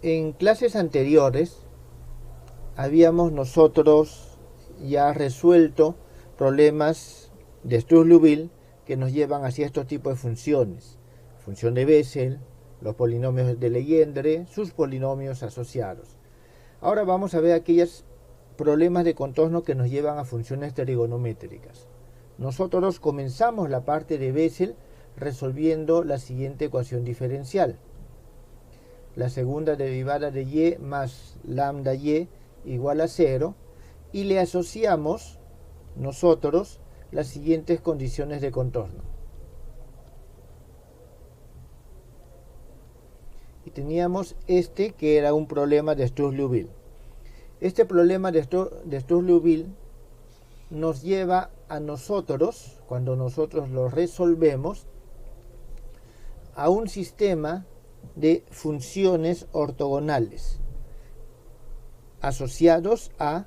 En clases anteriores habíamos nosotros ya resuelto problemas de Sturluville que nos llevan hacia estos tipos de funciones. Función de Bessel, los polinomios de Legendre, sus polinomios asociados. Ahora vamos a ver aquellos problemas de contorno que nos llevan a funciones trigonométricas. Nosotros comenzamos la parte de Bessel resolviendo la siguiente ecuación diferencial. La segunda derivada de y más lambda y igual a 0, y le asociamos nosotros las siguientes condiciones de contorno. Y teníamos este que era un problema de Sturluville. Este problema de Sturluville nos lleva a nosotros, cuando nosotros lo resolvemos, a un sistema de funciones ortogonales asociados a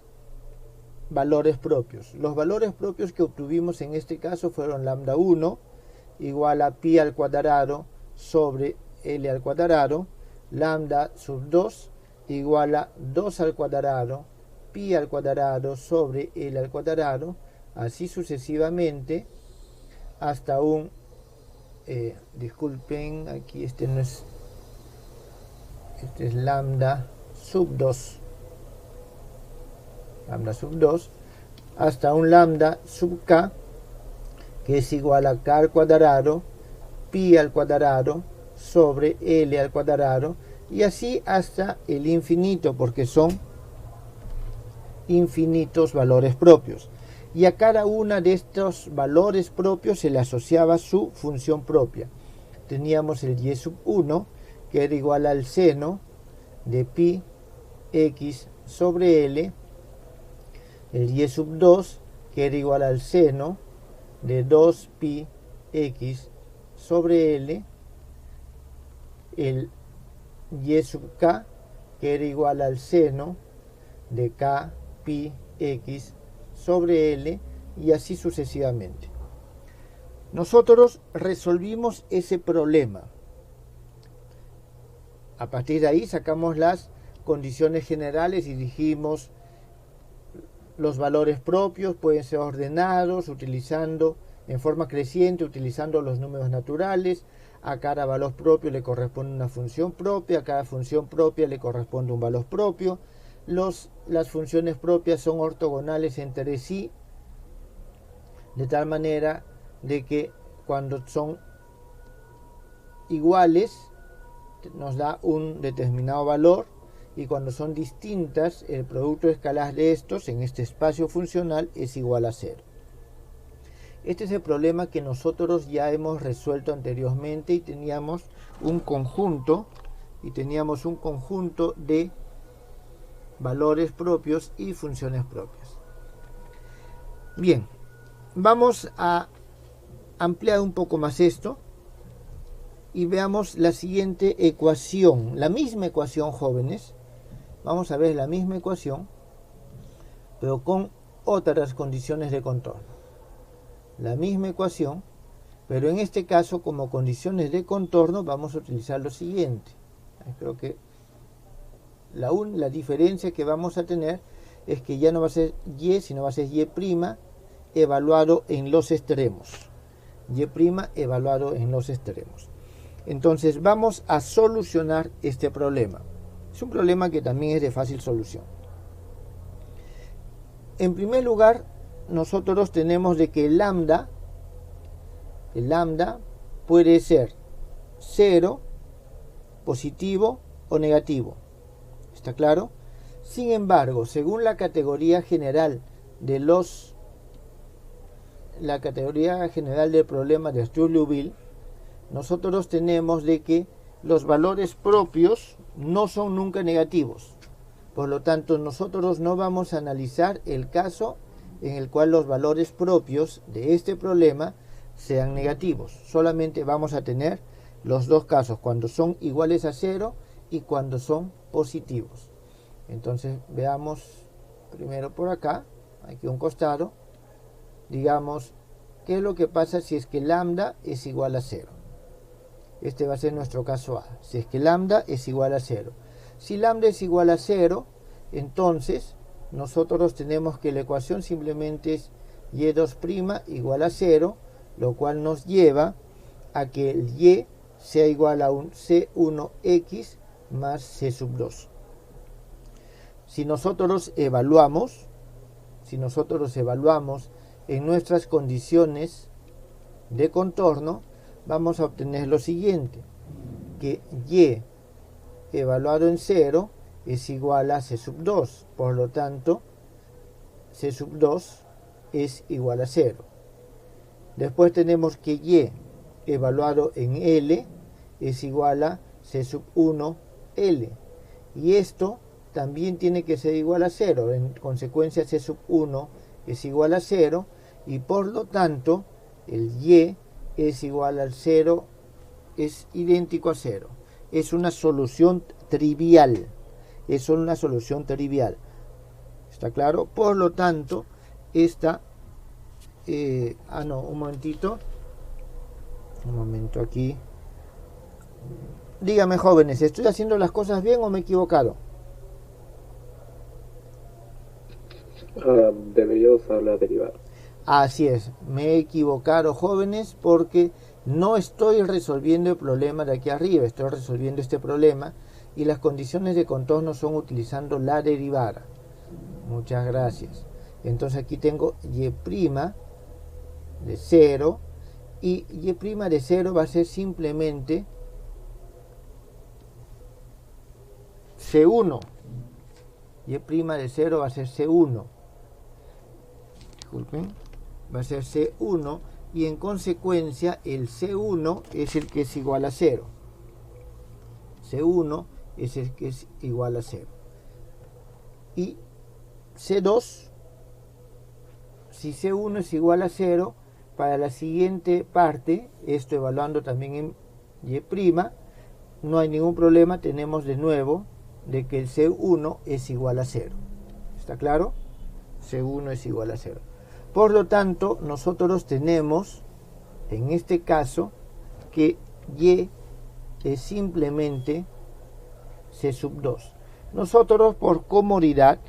valores propios. Los valores propios que obtuvimos en este caso fueron lambda 1 igual a pi al cuadrado sobre L al cuadrado, lambda sub 2 igual a 2 al cuadrado, pi al cuadrado sobre L al cuadrado, así sucesivamente hasta un disculpen, aquí este no es, este es lambda sub 2 hasta un lambda sub k que es igual a k al cuadrado, pi al cuadrado sobre L al cuadrado, y así hasta el infinito, porque son infinitos valores propios. Y a cada una de estos valores propios se le asociaba su función propia. Teníamos el y sub 1, que era igual al seno de pi x sobre L, el y sub 2, que era igual al seno de 2pi x sobre L, el y sub k, que era igual al seno de k pi x sobre L, y así sucesivamente. Nosotros resolvimos ese problema. A partir de ahí sacamos las condiciones generales y dijimos los valores propios pueden ser ordenados utilizando en forma creciente, utilizando los números naturales. A cada valor propio le corresponde una función propia, a cada función propia le corresponde un valor propio. Las funciones propias son ortogonales entre sí, de tal manera de que cuando son iguales nos da un determinado valor, y cuando son distintas el producto escalar de estos en este espacio funcional es igual a 0. Este es el problema que nosotros ya hemos resuelto anteriormente, y teníamos un conjunto de valores propios y funciones propias. Bien, vamos a ampliar un poco más esto y veamos la siguiente ecuación, la misma ecuación, jóvenes. Vamos a ver la misma ecuación, pero con otras condiciones de contorno. La misma ecuación, pero en este caso como condiciones de contorno vamos a utilizar lo siguiente. Creo que la diferencia que vamos a tener es que ya no va a ser y, sino va a ser y' evaluado en los extremos. Y' evaluado en los extremos. Entonces vamos a solucionar este problema. Es un problema que también es de fácil solución. En primer lugar, nosotros tenemos de que el lambda puede ser 0, positivo o negativo. ¿Está claro? Sin embargo, según la categoría general del problema de Sturluville, nosotros tenemos de que los valores propios no son nunca negativos. Por lo tanto, nosotros no vamos a analizar el caso en el cual los valores propios de este problema sean negativos. Solamente vamos a tener los dos casos, cuando son iguales a 0 y cuando son positivos. Entonces veamos primero por acá, aquí a un costado, digamos, ¿qué es lo que pasa si es que lambda es igual a 0? Este va a ser nuestro caso A. Si es que lambda es igual a 0. Si lambda es igual a 0, entonces nosotros tenemos que la ecuación simplemente es y2' igual a 0, lo cual nos lleva a que el y sea igual a un C1x más C sub 2. Si nosotros evaluamos en nuestras condiciones de contorno, vamos a obtener lo siguiente, que y evaluado en 0 es igual a C sub 2, por lo tanto C sub 2 es igual a 0. Después tenemos que y evaluado en L es igual a C sub 1 L, y esto también tiene que ser igual a 0, en consecuencia C sub 1 es igual a 0, y por lo tanto el y es igual al 0, es idéntico a 0. Es una solución trivial, ¿está claro? Por lo tanto, esta un momento aquí. Dígame, jóvenes, ¿estoy haciendo las cosas bien o me he equivocado? Debería usar la derivada. Así es, me he equivocado, jóvenes, porque no estoy resolviendo el problema de aquí arriba, estoy resolviendo este problema y las condiciones de contorno son utilizando la derivada. Muchas gracias. Entonces aquí tengo y' de 0, y y' de 0 va a ser simplemente C1. Y' de 0 va a ser C1. Disculpen. Va a ser C1, y en consecuencia el C1 es el que es igual a 0. C1 es el que es igual a 0. Y C2, si C1 es igual a 0, para la siguiente parte, esto evaluando también en y', no hay ningún problema, tenemos de nuevo de que el C1 es igual a 0. ¿Está claro? C1 es igual a 0. Por lo tanto, nosotros tenemos, en este caso, que y es simplemente C sub 2. Nosotros, por comodidad,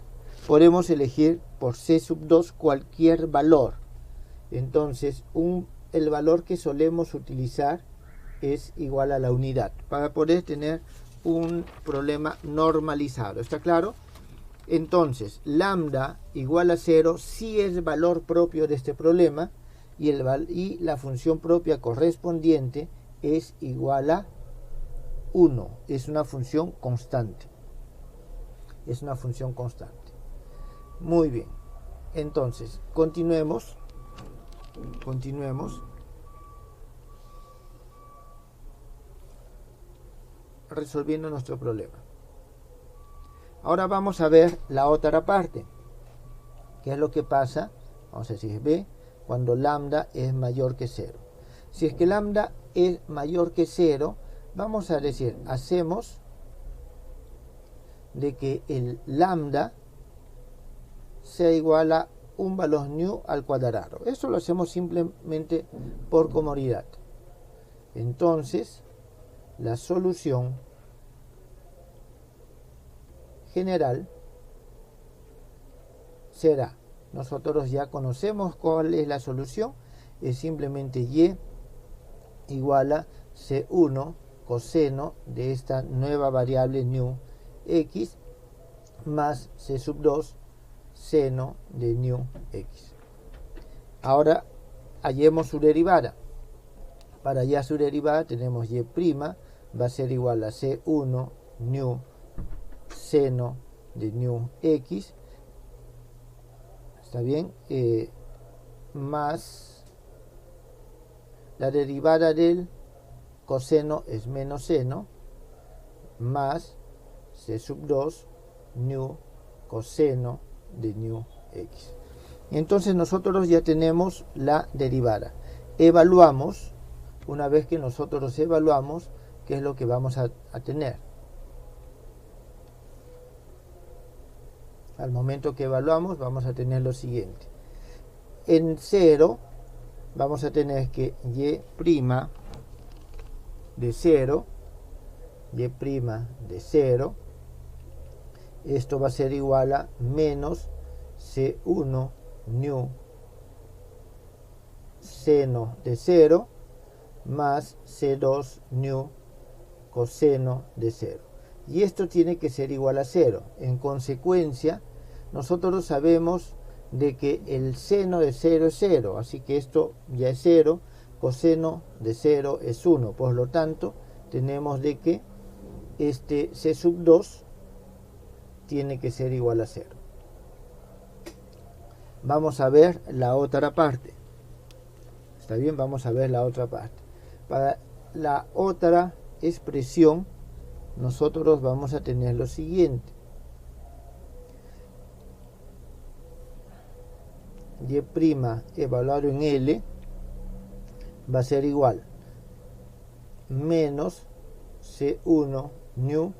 podemos elegir por C sub 2 cualquier valor. Entonces, el valor que solemos utilizar es igual a la unidad, para poder tener un problema normalizado. ¿Está claro? Entonces, lambda igual a 0 sí es valor propio de este problema, y la función propia correspondiente es igual a 1. Es una función constante. Muy bien. Entonces, continuemos resolviendo nuestro problema. Ahora vamos a ver la otra parte. ¿Qué es lo que pasa? Vamos a decir B cuando lambda es mayor que 0. Si es que lambda es mayor que 0, vamos a decir, hacemos de que el lambda sea igual a un valor nu al cuadrado. Eso lo hacemos simplemente por comodidad. Entonces, la solución general será, nosotros ya conocemos cuál es la solución, es simplemente y igual a C1 coseno de esta nueva variable nu x más C sub 2 seno de nu x. Ahora hallemos su derivada. Para hallar su derivada tenemos y' va a ser igual a C1 nu seno de nu x, ¿está bien? Más la derivada del coseno es menos seno, más C sub 2 nu coseno de nu x. Entonces nosotros ya tenemos la derivada. Evaluamos, una vez que nosotros evaluamos, ¿qué es lo que vamos a tener? Al momento que evaluamos vamos a tener lo siguiente. En 0 vamos a tener que y' de 0, esto va a ser igual a menos C1 nu seno de 0 más C2 nu coseno de 0. Y esto tiene que ser igual a 0. En consecuencia, nosotros sabemos de que el seno de 0 es 0, así que esto ya es 0, coseno de 0 es 1, por lo tanto tenemos de que este C sub 2 tiene que ser igual a 0. Vamos a ver la otra parte. ¿Está bien? Vamos a ver la otra parte. Para la otra expresión, nosotros vamos a tener lo siguiente. Y' evaluado en L va a ser igual menos C1 nu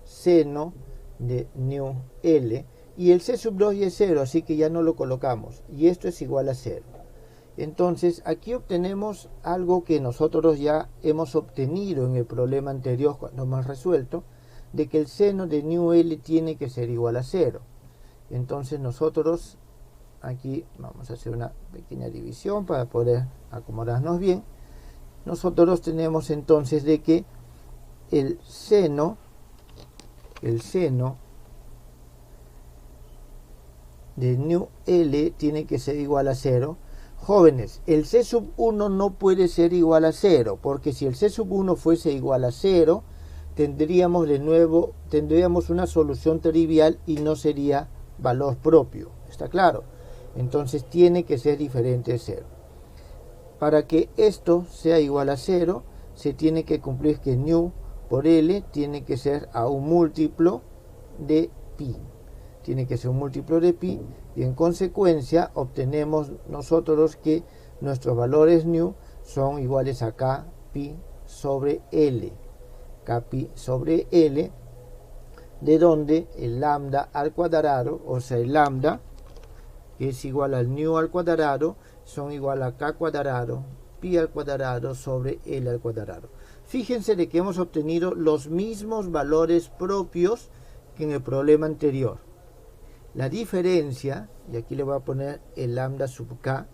seno de nu L, y el C sub 2 ya es 0, así que ya no lo colocamos, y esto es igual a 0. Entonces aquí obtenemos algo que nosotros ya hemos obtenido en el problema anterior cuando hemos resuelto, de que el seno de nu L tiene que ser igual a 0. Entonces nosotros aquí vamos a hacer una pequeña división para poder acomodarnos bien. Nosotros tenemos entonces de que el seno de nu L tiene que ser igual a 0. Jóvenes, el C sub 1 no puede ser igual a 0, porque si el C sub 1 fuese igual a 0, tendríamos una solución trivial y no sería valor propio. ¿Está claro? Entonces tiene que ser diferente de 0. Para que esto sea igual a 0, se tiene que cumplir que nu por L tiene que ser a un múltiplo de pi. Tiene que ser un múltiplo de pi, y en consecuencia obtenemos nosotros que nuestros valores nu son iguales a k pi sobre L. K pi sobre L, de donde el lambda al cuadrado, o sea el lambda, que es igual al nu al cuadrado, son igual a k cuadrado, pi al cuadrado sobre L al cuadrado. Fíjense de que hemos obtenido los mismos valores propios que en el problema anterior. La diferencia, y aquí le voy a poner el lambda sub k,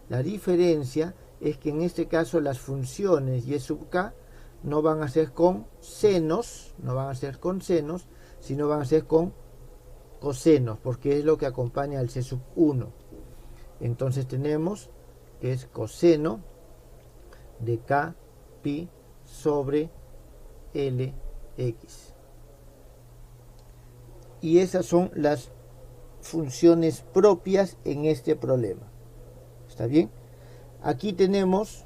la diferencia es que en este caso las funciones y sub k no van a ser con senos, sino van a ser con cosenos, porque es lo que acompaña al C sub 1. Entonces tenemos que es coseno de k pi sobre Lx. Y esas son las funciones propias en este problema. ¿Está bien? Aquí tenemos,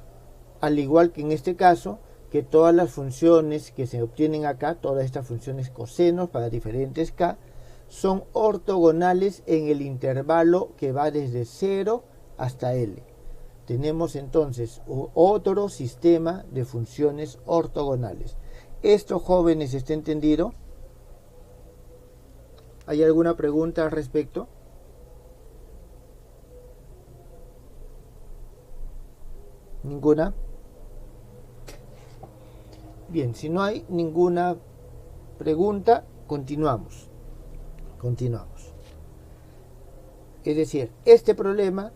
al igual que en este caso, que todas las funciones que se obtienen acá, todas estas funciones cosenos para diferentes k, son ortogonales en el intervalo que va desde 0 hasta L. Tenemos entonces otro sistema de funciones ortogonales. ¿Esto, jóvenes, está entendido? ¿Hay alguna pregunta al respecto? ¿Ninguna? Bien, si no hay ninguna pregunta, continuamos. Es decir, este problema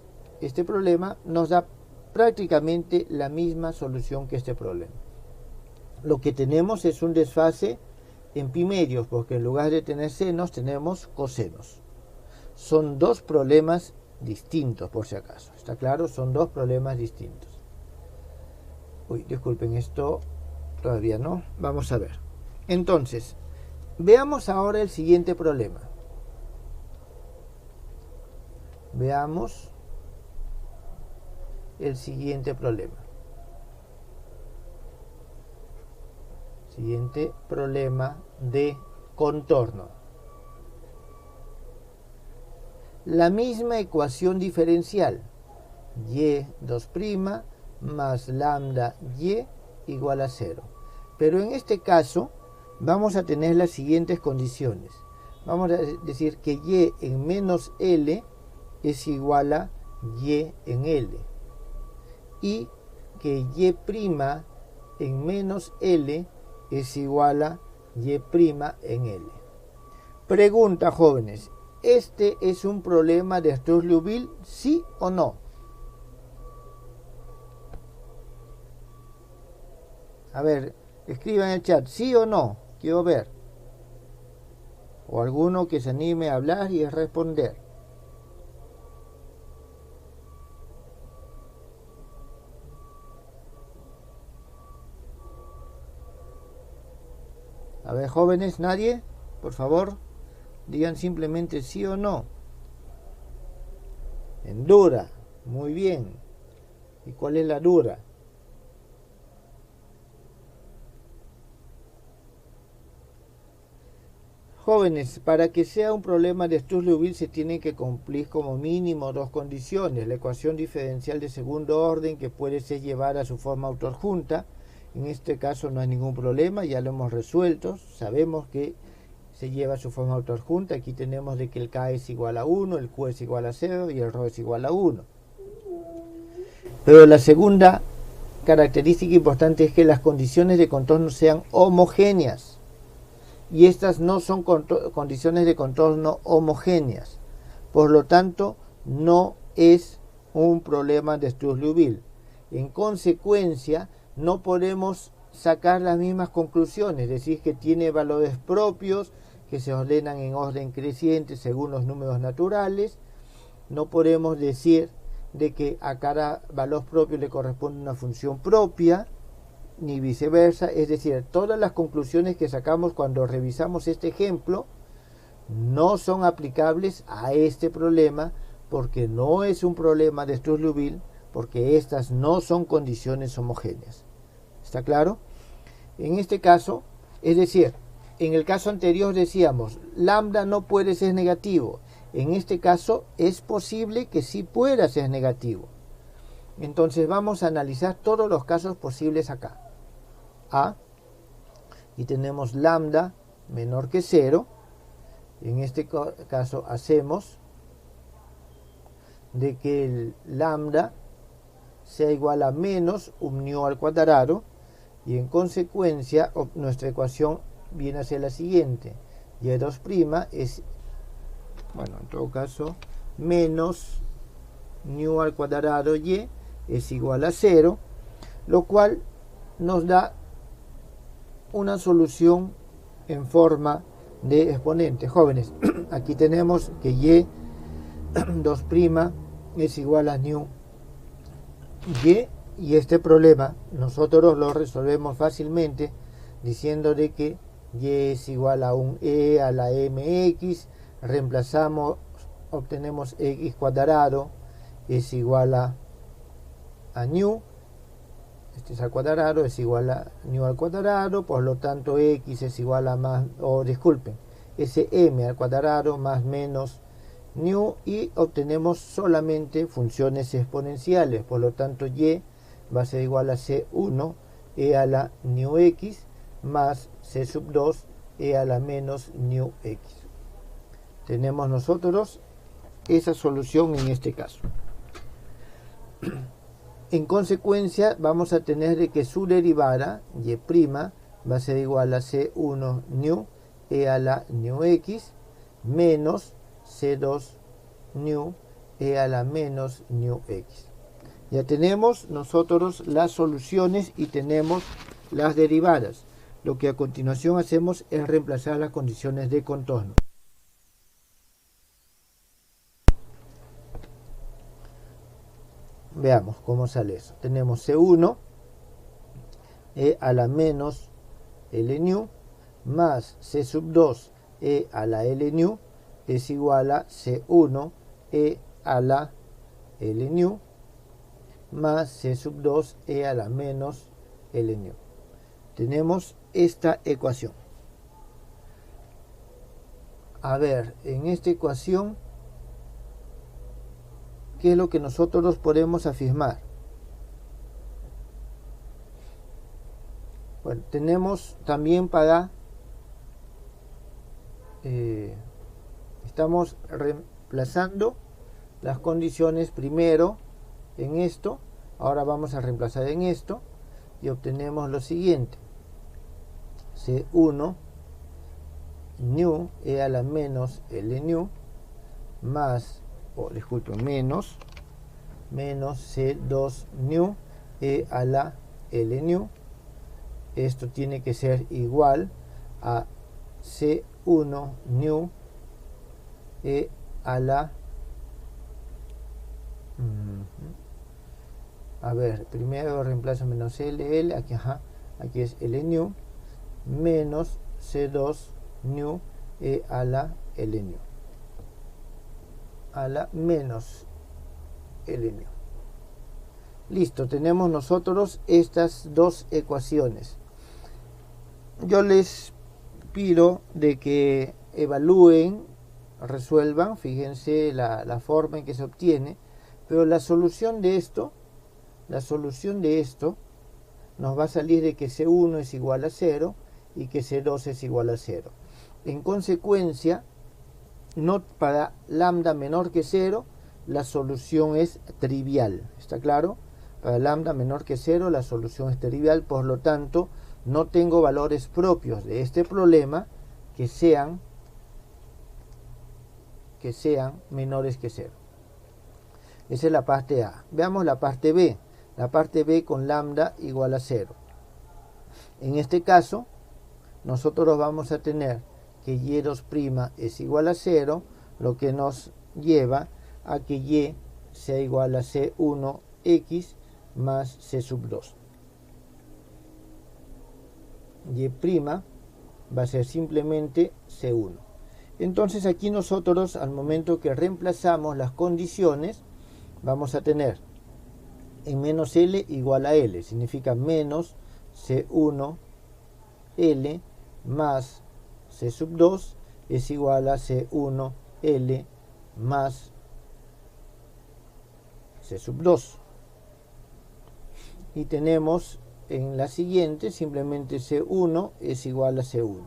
nos da prácticamente la misma solución que este problema. Lo que tenemos es un desfase en pi medios, porque en lugar de tener senos tenemos cosenos. Son dos problemas distintos, por si acaso. ¿Está claro? Son dos problemas distintos. Uy, disculpen, esto todavía no. Vamos a ver. Entonces, veamos ahora el siguiente problema. Veamos el siguiente problema. Siguiente problema de contorno. La misma ecuación diferencial, y2' más lambda y igual a 0. Pero en este caso vamos a tener las siguientes condiciones. Vamos a decir que y en menos L es igual a y en L, y que y' en menos L es igual a y' en L. Pregunta, jóvenes, ¿este es un problema de Sturlubil, sí o no? A ver, escriban en el chat, sí o no, quiero ver. O alguno que se anime a hablar y a responder. A ver, jóvenes, ¿nadie? Por favor, digan simplemente sí o no. En dura, muy bien. ¿Y cuál es la dura? Jóvenes, para que sea un problema de Sturlubil se tienen que cumplir como mínimo dos condiciones. La ecuación diferencial de segundo orden, que puede ser llevada a su forma autoadjunta. En este caso no hay ningún problema, ya lo hemos resuelto. Sabemos que se lleva a su forma autoadjunta. Aquí tenemos de que el K es igual a 1, el Q es igual a 0 y el ρ es igual a 1. Pero la segunda característica importante es que las condiciones de contorno sean homogéneas. Y estas no son condiciones de contorno homogéneas. Por lo tanto, no es un problema de Sturlubil. En consecuencia, no podemos sacar las mismas conclusiones, es decir, que tiene valores propios que se ordenan en orden creciente según los números naturales. No podemos decir de que a cada valor propio le corresponde una función propia, ni viceversa. Es decir, todas las conclusiones que sacamos cuando revisamos este ejemplo no son aplicables a este problema, porque no es un problema de Sturlubil, porque estas no son condiciones homogéneas. ¿Está claro? En este caso, es decir, en el caso anterior decíamos, lambda no puede ser negativo. En este caso es posible que sí pueda ser negativo. Entonces vamos a analizar todos los casos posibles acá. A, y tenemos lambda menor que 0. En este caso hacemos de que el lambda sea igual a menos un nu al cuadrado, y en consecuencia nuestra ecuación viene a ser la siguiente: y2' es, bueno, en todo caso, menos nu al cuadrado y es igual a 0, lo cual nos da una solución en forma de exponente. Jóvenes, aquí tenemos que y2' es igual a nu y este problema nosotros lo resolvemos fácilmente diciendo de que y es igual a un e a la mx, reemplazamos, obtenemos x cuadrado es igual a nu, este es al cuadrado, es igual a nu al cuadrado, por lo tanto x es igual a más, disculpen, sm al cuadrado más menos nu, y obtenemos solamente funciones exponenciales, por lo tanto y va a ser igual a c1 e a la nu x más c2 e a la menos nu x. Tenemos nosotros esa solución en este caso. En consecuencia vamos a tener de que su derivada y' va a ser igual a c1 nu e a la nu x menos c2 nu e a la menos nu x. Ya tenemos nosotros las soluciones y tenemos las derivadas. Lo que a continuación hacemos es reemplazar las condiciones de contorno. Veamos cómo sale eso. Tenemos C1 e a la menos L nu más C2 e a la L nu es igual a C1 e a la L nu más C2 e a la menos L nu. Tenemos esta ecuación. A ver, en esta ecuación, ¿qué es lo que nosotros podemos afirmar? Bueno, tenemos también para... estamos reemplazando las condiciones primero en esto, ahora vamos a reemplazar en esto y obtenemos lo siguiente: C1 nu e a la menos L nu más, menos C2 nu e a la L nu. Esto tiene que ser igual a C1 nu e a la primero reemplazo menos L, aquí es L nu menos C2 nu e a la L nu a la menos L nu. Listo, tenemos nosotros estas dos ecuaciones. Yo les pido de que evalúen, resuelvan, fíjense la forma en que se obtiene, pero la solución de esto nos va a salir de que C1 es igual a 0 y que C2 es igual a 0. En consecuencia, para lambda menor que 0, la solución es trivial. ¿Está claro? Para lambda menor que 0, la solución es trivial. Por lo tanto, no tengo valores propios de este problema que sean menores que 0. Esa es la parte A. Veamos la parte B. La parte B con lambda igual a 0. En este caso, nosotros vamos a tener que y2' es igual a 0, lo que nos lleva a que y sea igual a C1x más C sub 2. Y' va a ser simplemente C1. Entonces aquí nosotros, al momento que reemplazamos las condiciones, vamos a tener en menos L igual a L, significa menos C1 L más C sub 2 es igual a C1 L más C sub 2. Y tenemos en la siguiente simplemente C1 es igual a C1.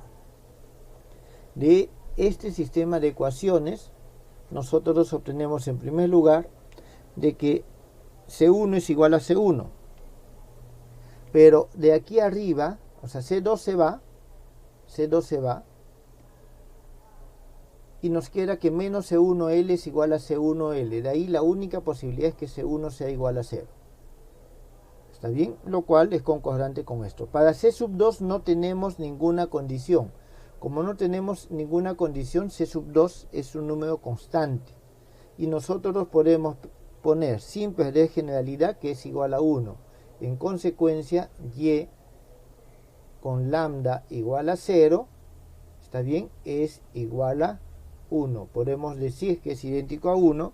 De este sistema de ecuaciones, nosotros obtenemos en primer lugar de que C1 es igual a C1. Pero de aquí arriba, o sea, C2 se va, y nos queda que menos C1L es igual a C1L. De ahí la única posibilidad es que C1 sea igual a 0. ¿Está bien? Lo cual es concordante con esto. Para C sub 2 no tenemos ninguna condición. Como no tenemos ninguna condición, C sub 2 es un número constante. Y nosotros podemos poner sin perder generalidad que es igual a 1. En consecuencia, y con lambda igual a 0, ¿está bien? Es igual a 1. Podemos decir que es idéntico a 1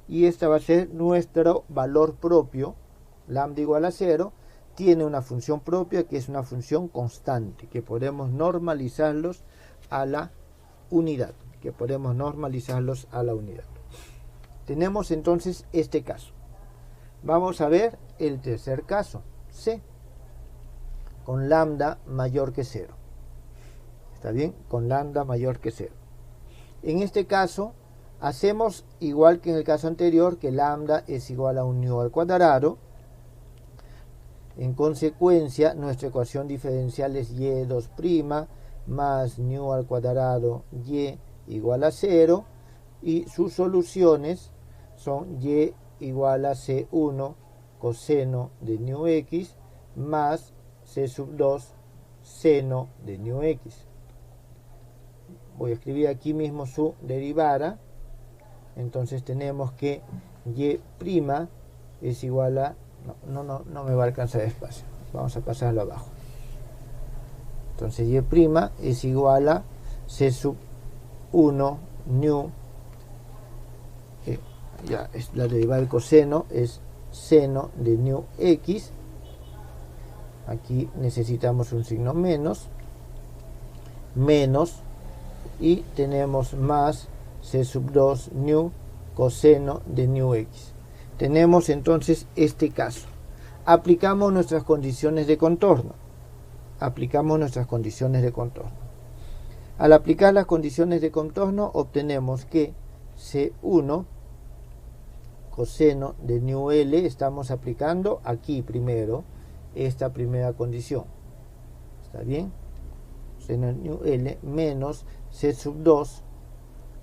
y esta va a ser nuestro valor propio. Lambda igual a 0 tiene una función propia que es una función constante, que podemos normalizarlos a la unidad. Tenemos entonces este caso. Vamos a ver el tercer caso, C, con lambda mayor que 0. ¿Está bien? Con lambda mayor que 0. En este caso, hacemos igual que en el caso anterior, que lambda es igual a un nu al cuadrado. En consecuencia, nuestra ecuación diferencial es y2' más nu al cuadrado y igual a 0. Y sus soluciones son y igual a C1 coseno de nu x más C sub 2 seno de nu x. Voy a escribir aquí mismo su derivada. Entonces tenemos que y' es igual a... No me va a alcanzar espacio. Vamos a pasarlo abajo. Entonces y' es igual a C sub 1 nu. Ya es la derivada del coseno, es seno de nu x. Aquí necesitamos un signo menos, y tenemos más C sub 2 nu coseno de nu x. Tenemos entonces este caso. Aplicamos nuestras condiciones de contorno. Al aplicar las condiciones de contorno obtenemos que C1 coseno de nu L, estamos aplicando aquí primero esta primera condición. ¿Está bien? seno de nu L menos C sub 2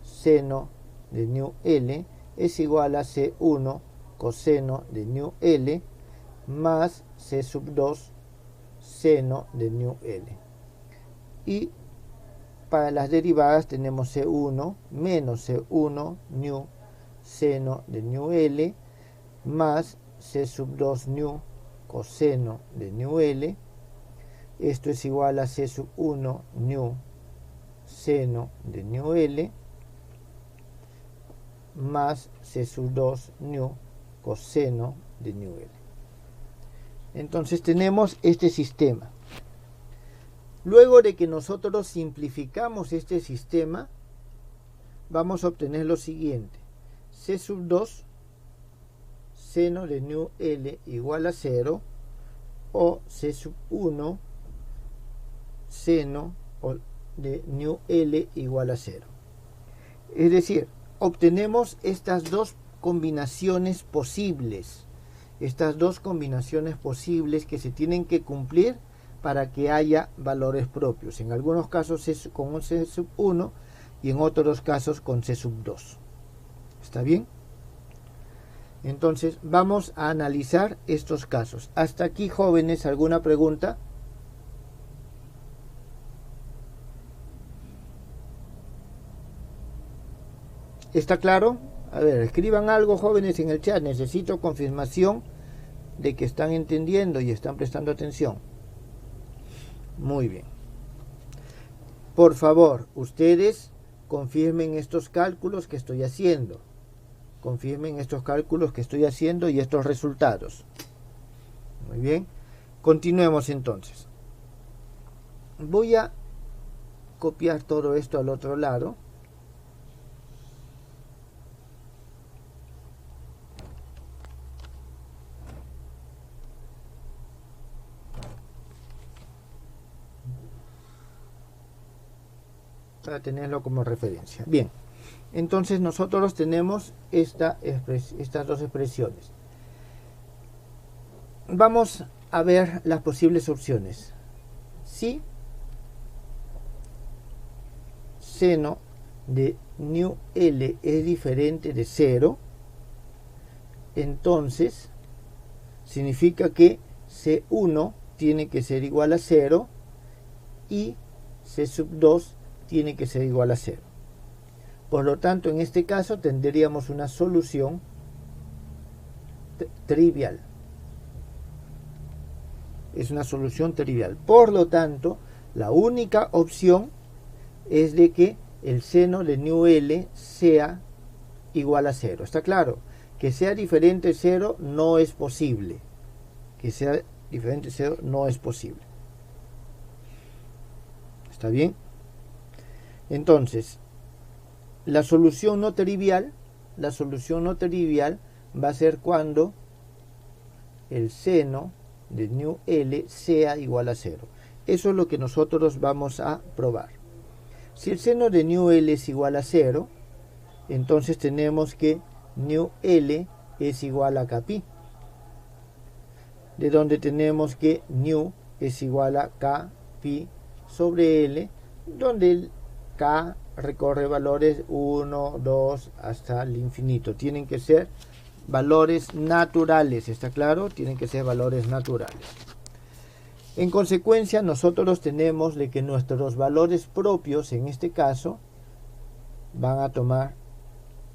seno de nu L es igual a C1 coseno de nu L más C sub 2 seno de nu L. Y para las derivadas tenemos C1 menos C1 nu seno de nu L más C sub 2 nu coseno de nu L. Esto es igual a C sub 1 nu seno de nu L más C sub 2 nu coseno de nu L. Entonces tenemos este sistema. Luego de que nosotros simplificamos este sistema, vamos a obtener lo siguiente. C sub 2 seno de nu L igual a 0 o C sub 1 seno de nu L igual a 0. Es decir, obtenemos estas dos combinaciones posibles. Estas dos combinaciones posibles que se tienen que cumplir para que haya valores propios. En algunos casos con C sub 1 y en otros casos con C sub 2. ¿Está bien? Entonces vamos a analizar estos casos. Hasta aquí, jóvenes, ¿alguna pregunta? ¿Está claro? A ver, escriban algo, jóvenes, en el chat. Necesito confirmación de que están entendiendo y están prestando atención. Muy bien. Por favor, ustedes confirmen estos cálculos que estoy haciendo. Confirmen estos cálculos que estoy haciendo y estos resultados. Muy bien. Continuemos entonces. Voy a copiar todo esto al otro lado. Para tenerlo como referencia. Bien, entonces nosotros tenemos estas dos expresiones. Vamos a ver las posibles opciones. Si seno de nu L es diferente de 0, entonces significa que C1 tiene que ser igual a 0 y C sub 2 tiene que ser igual a 0. Por lo tanto, en este caso tendríamos una solución trivial. Es una solución trivial. Por lo tanto, la única opción es de que el seno de nu L sea igual a 0. ¿Está claro? Que sea diferente de 0 no es posible. Que sea diferente de 0 no es posible. ¿Está bien? Entonces, la solución no trivial va a ser cuando el seno de nu L sea igual a 0. Eso es lo que nosotros vamos a probar. Si el seno de nu L es igual a 0, entonces tenemos que nu L es igual a kpi, de donde tenemos que nu es igual a kpi sobre L, donde el K recorre valores 1, 2 hasta el infinito. Tienen que ser valores naturales, ¿está claro? Tienen que ser valores naturales. En consecuencia, nosotros tenemos de que nuestros valores propios, en este caso, van a tomar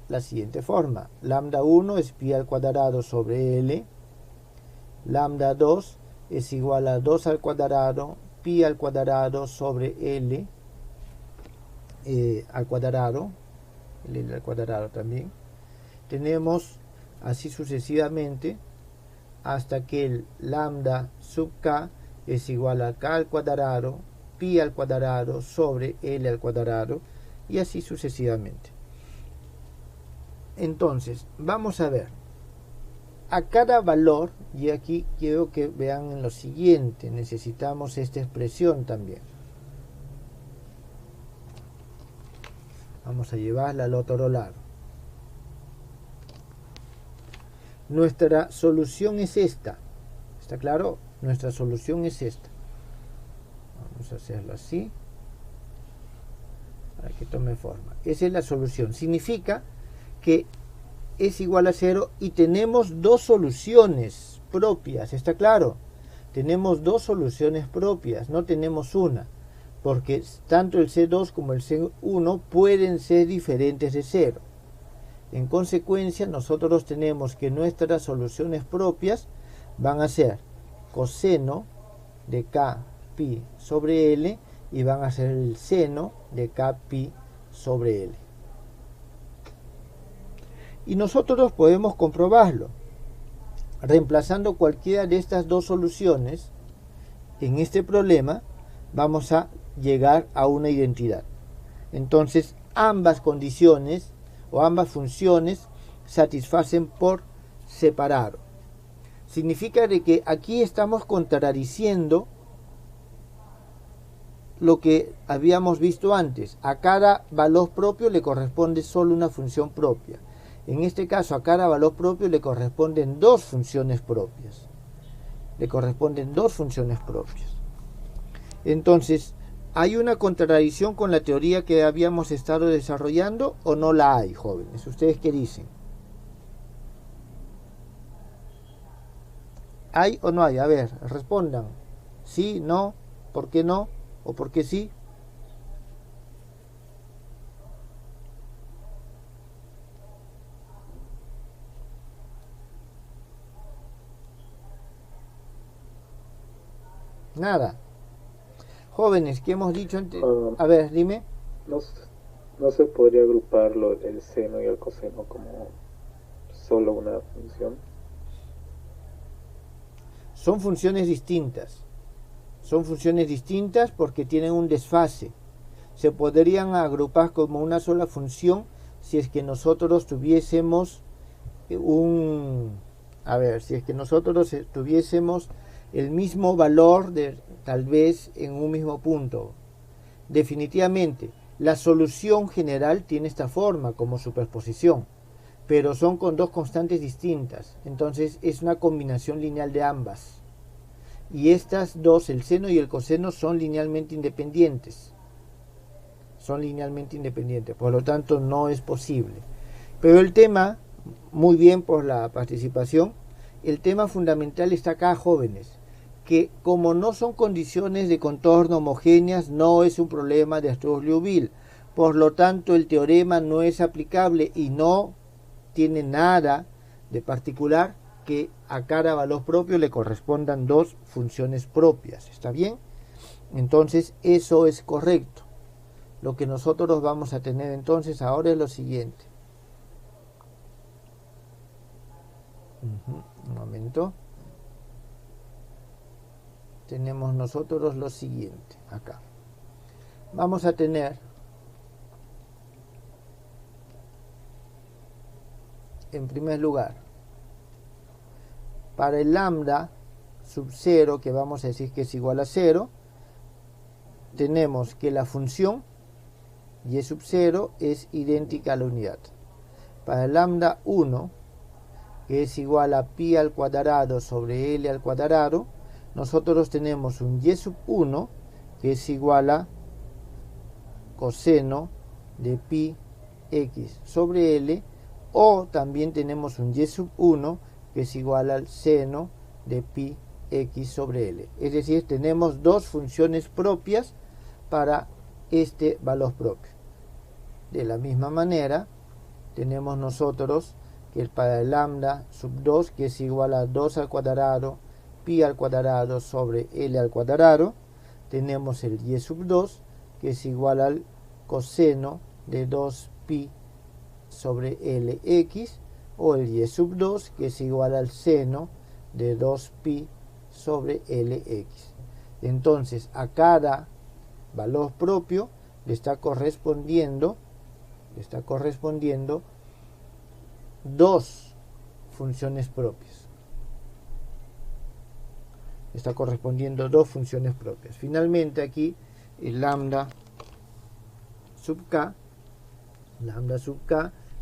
la siguiente forma. Lambda 1 es pi al cuadrado sobre L. Lambda 2 es igual a 2 al cuadrado, pi al cuadrado sobre L al cuadrado, L al cuadrado también. Tenemos así sucesivamente hasta que el lambda sub k es igual a k al cuadrado, pi al cuadrado sobre L al cuadrado y así sucesivamente. Entonces, vamos a ver. A cada valor, y aquí quiero que vean en lo siguiente, necesitamos esta expresión también. Vamos a llevarla al otro lado. Nuestra solución es esta. ¿Está claro? Nuestra solución es esta. Vamos a hacerlo así. para que tome forma. Esa es la solución. Significa que es igual a 0 y tenemos dos soluciones propias, ¿está claro? Tenemos dos soluciones propias, no tenemos una, porque tanto el C2 como el C1 pueden ser diferentes de 0. En consecuencia, nosotros tenemos que nuestras soluciones propias van a ser coseno de K pi sobre L y van a ser el seno de K pi sobre L. Y nosotros podemos comprobarlo. Reemplazando cualquiera de estas dos soluciones, en este problema vamos a llegar a una identidad. Entonces, ambas condiciones o ambas funciones satisfacen por separado. Significa de que aquí estamos contradiciendo lo que habíamos visto antes. A cada valor propio le corresponde solo una función propia. En este caso, a cada valor propio le corresponden dos funciones propias. Entonces, ¿hay una contradicción con la teoría que habíamos estado desarrollando o no la hay, jóvenes? ¿Ustedes qué dicen? ¿Hay o no hay? A ver, respondan. ¿Sí, no? ¿Por qué no? ¿O por qué sí? Nada. Jóvenes, ¿qué hemos dicho antes? A ver, dime. No se podría agruparlo el seno y el coseno como solo una función. Son funciones distintas. Son funciones distintas porque tienen un desfase. Se podrían agrupar como una sola función si es que nosotros tuviésemos el mismo valor tal vez en un mismo punto. Definitivamente, la solución general tiene esta forma como superposición, pero son con dos constantes distintas. Entonces es una combinación lineal de ambas. Y estas dos, el seno y el coseno, son linealmente independientes. Por lo tanto, no es posible. Pero el tema, muy bien por la participación, el tema fundamental está acá, jóvenes, que como no son condiciones de contorno homogéneas, no es un problema de Strauss-Liouville. Por lo tanto, el teorema no es aplicable y no tiene nada de particular que a cada valor propio le correspondan dos funciones propias. ¿Está bien? Entonces, eso es correcto. Lo que nosotros vamos a tener entonces ahora es lo siguiente. Un momento. Tenemos nosotros lo siguiente acá. Vamos a tener en primer lugar para el lambda sub 0, que vamos a decir que es igual a 0, tenemos que la función y sub 0 es idéntica a la unidad. Para el lambda 1, que es igual a pi al cuadrado sobre L al cuadrado, nosotros tenemos un y sub 1, que es igual a coseno de pi x sobre L, o también tenemos un y sub 1, que es igual al seno de pi x sobre L. Es decir, tenemos dos funciones propias para este valor propio. De la misma manera, tenemos nosotros que para el lambda sub 2, que es igual a 2 al cuadrado, pi al cuadrado sobre L al cuadrado, tenemos el y sub 2, que es igual al coseno de 2pi sobre Lx, o el y sub 2, que es igual al seno de 2pi sobre Lx. Entonces, a cada valor propio le está correspondiendo dos funciones propias. Finalmente aquí el lambda sub k,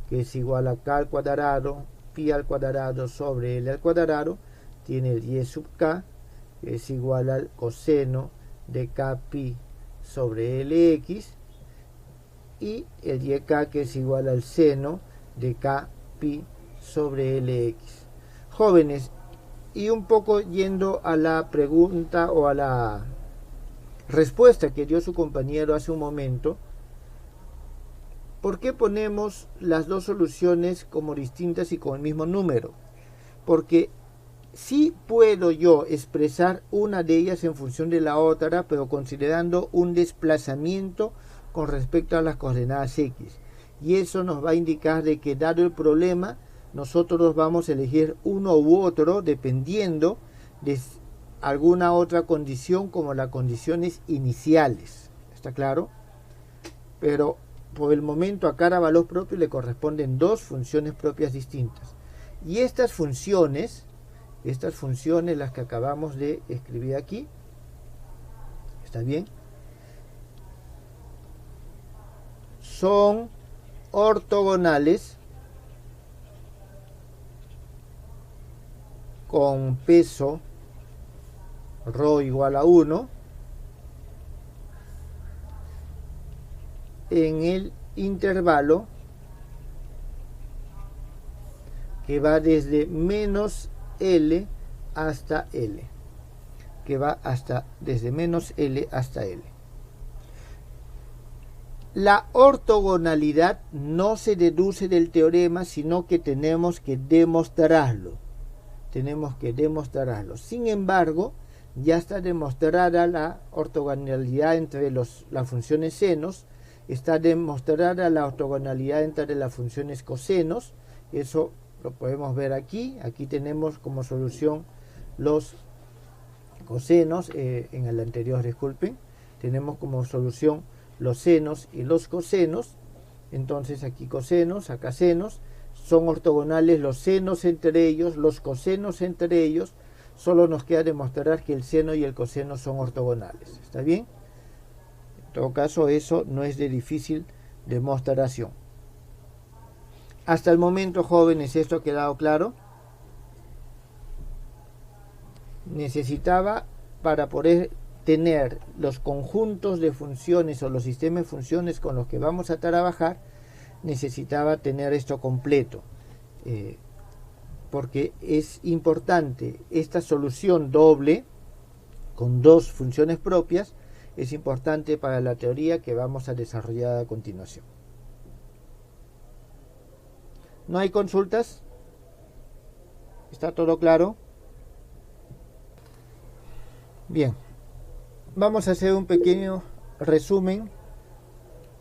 que es igual a k al cuadrado, pi al cuadrado sobre L al cuadrado, tiene el y sub k, que es igual al coseno de k pi sobre Lx, y el YK, que es igual al seno de K pi sobre Lx. Jóvenes, y un poco yendo a la pregunta o a la respuesta que dio su compañero hace un momento, ¿por qué ponemos las dos soluciones como distintas y con el mismo número? Porque sí puedo yo expresar una de ellas en función de la otra, pero considerando un desplazamiento con respecto a las coordenadas X. Y eso nos va a indicar de que, dado el problema, nosotros vamos a elegir uno u otro dependiendo de alguna otra condición, como las condiciones iniciales. ¿Está claro? Pero por el momento a cada valor propio le corresponden dos funciones propias distintas. Y estas funciones, las que acabamos de escribir aquí, ¿está bien?, son ortogonales con peso ρ igual a 1 en el intervalo que va desde menos L hasta L, desde menos L hasta L. La ortogonalidad no se deduce del teorema, sino que tenemos que demostrarlo. Sin embargo, ya está demostrada la ortogonalidad entre las funciones senos, está demostrada la ortogonalidad entre las funciones cosenos. Eso lo podemos ver aquí. Aquí tenemos como solución los cosenos, en el anterior, disculpen, tenemos como solución los senos y los cosenos. Entonces aquí cosenos, acá senos, son ortogonales los senos entre ellos, los cosenos entre ellos. Solo nos queda demostrar que el seno y el coseno son ortogonales. ¿Está bien? En todo caso, eso no es de difícil demostración. Hasta el momento, jóvenes, ¿esto ha quedado claro? Necesitaba, para poder tener los conjuntos de funciones o los sistemas de funciones con los que vamos a trabajar, necesitaba tener esto completo, porque es importante esta solución doble con dos funciones propias. Es importante para la teoría que vamos a desarrollar a continuación. ¿No hay consultas? ¿Está todo claro? Bien, vamos a hacer un pequeño resumen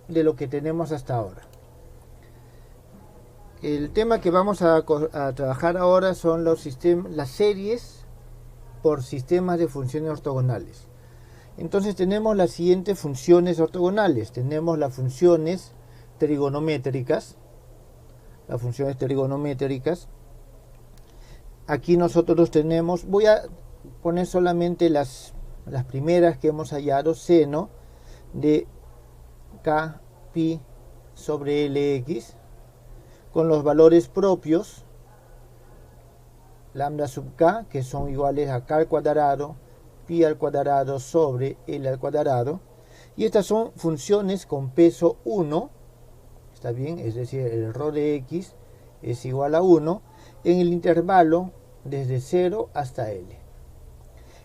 de lo que tenemos hasta ahora. El tema que vamos a trabajar ahora son las series por sistemas de funciones ortogonales. Entonces tenemos las siguientes funciones ortogonales. Tenemos las funciones trigonométricas. Aquí nosotros tenemos, voy a poner solamente las primeras que hemos hallado: seno de K pi sobre Lx con los valores propios lambda sub k, que son iguales a k al cuadrado, pi al cuadrado sobre L al cuadrado. Y estas son funciones con peso 1, ¿está bien? Es decir, el ρ de x es igual a 1 en el intervalo desde 0 hasta L.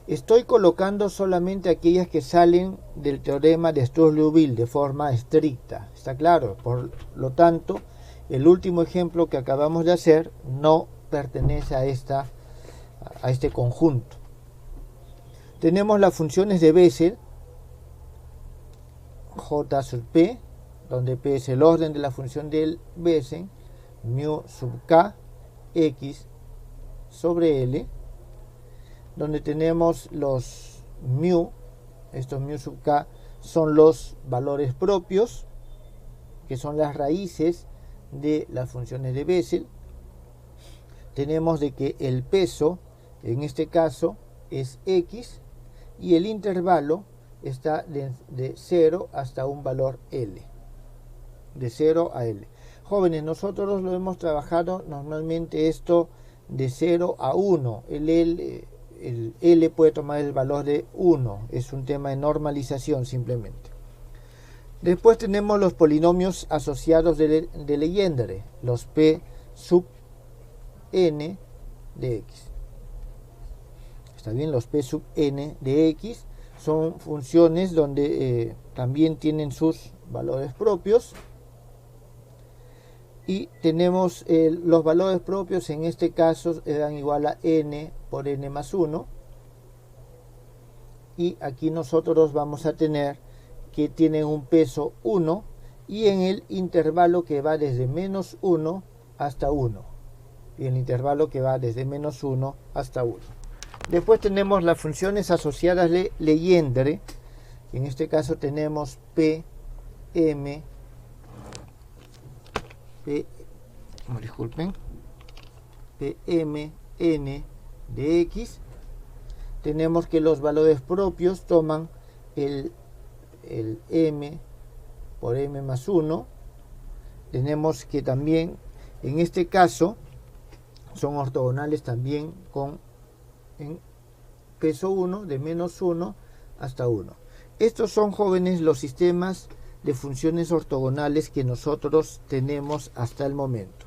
Estoy colocando solamente aquellas que salen del teorema de Sturz-Liouville de forma estricta, ¿está claro? Por lo tanto, el último ejemplo que acabamos de hacer no pertenece a este conjunto. Tenemos las funciones de Bessel, J sub P, donde P es el orden de la función del Bessel, mu sub K, X sobre L, donde tenemos los mu, estos mu sub K son los valores propios, que son las raíces de las funciones de Bessel. Tenemos de que el peso, en este caso, es X, y el intervalo está de 0 hasta un valor L, de 0 a L. Jóvenes, nosotros lo hemos trabajado normalmente esto de 0 a 1. El L puede tomar el valor de 1, es un tema de normalización simplemente. Después tenemos los polinomios asociados de Legendre, los P sub n de x. Está bien, los P sub n de x son funciones donde también tienen sus valores propios. Y tenemos los valores propios, en este caso eran igual a n por n más 1. Y aquí nosotros vamos a tener que tienen un peso 1 y en el intervalo que va desde menos 1 hasta 1. Y el intervalo que va desde menos 1 hasta 1. Después tenemos las funciones asociadas de Legendre. En este caso tenemos Pm Pmn de x. Tenemos que los valores propios toman el m por m más 1. Tenemos que también en este caso son ortogonales también con en peso 1 de menos 1 hasta 1. Estos son, jóvenes, los sistemas de funciones ortogonales que nosotros tenemos hasta el momento.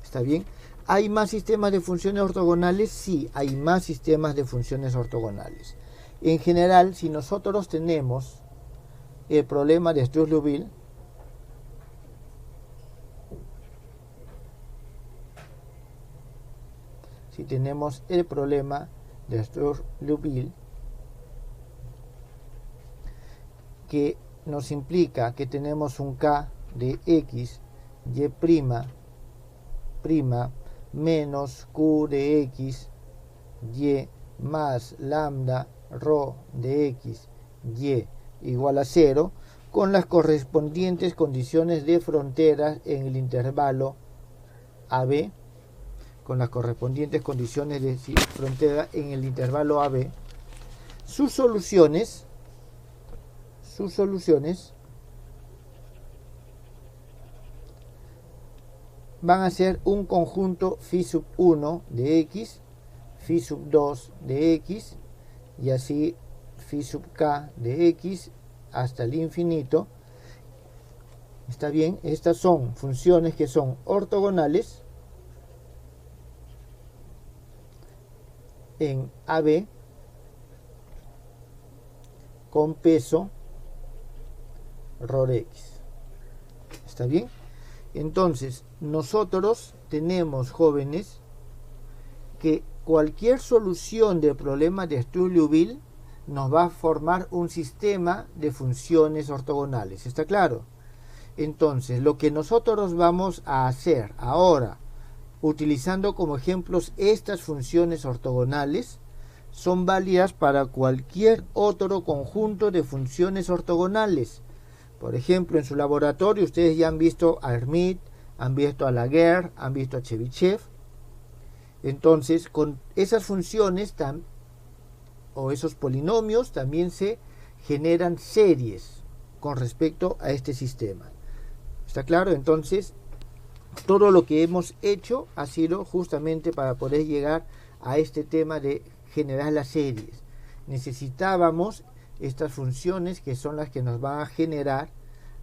¿Está bien? ¿Hay más sistemas de funciones ortogonales? Sí, hay más sistemas de funciones ortogonales. En general, si nosotros tenemos el problema de Struss-Liouville, que nos implica que tenemos un k de x y' menos q de x y más lambda rho de x y igual a 0, con las correspondientes condiciones de frontera en el intervalo AB, sus soluciones van a ser un conjunto phi sub 1 de x, phi sub 2 de x y así phi sub k de x hasta el infinito. Está bien, estas son funciones que son ortogonales en AB con peso rho de x. ¿Está bien? Entonces, nosotros tenemos, jóvenes, que cualquier solución del problema de Struss-Liouville nos va a formar un sistema de funciones ortogonales. ¿Está claro? Entonces, lo que nosotros vamos a hacer ahora, utilizando como ejemplos estas funciones ortogonales, son válidas para cualquier otro conjunto de funciones ortogonales. Por ejemplo, en su laboratorio ustedes ya han visto a Hermite, han visto a Laguerre, han visto a Chebyshev. Entonces, con esas funciones o esos polinomios también se generan series con respecto a este sistema. ¿Está claro? Entonces, todo lo que hemos hecho ha sido justamente para poder llegar a este tema de generar las series. Necesitábamos estas funciones que son las que nos van a generar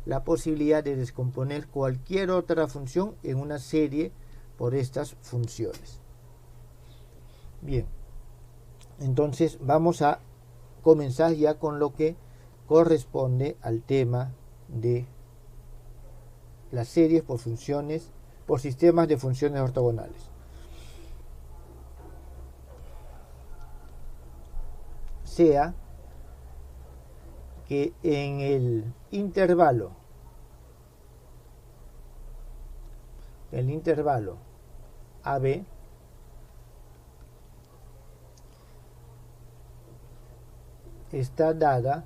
la posibilidad de descomponer cualquier otra función en una serie por estas funciones. Bien, entonces vamos a comenzar ya con lo que corresponde al tema de las series por sistemas de funciones ortogonales. Sea que en el intervalo AB está dada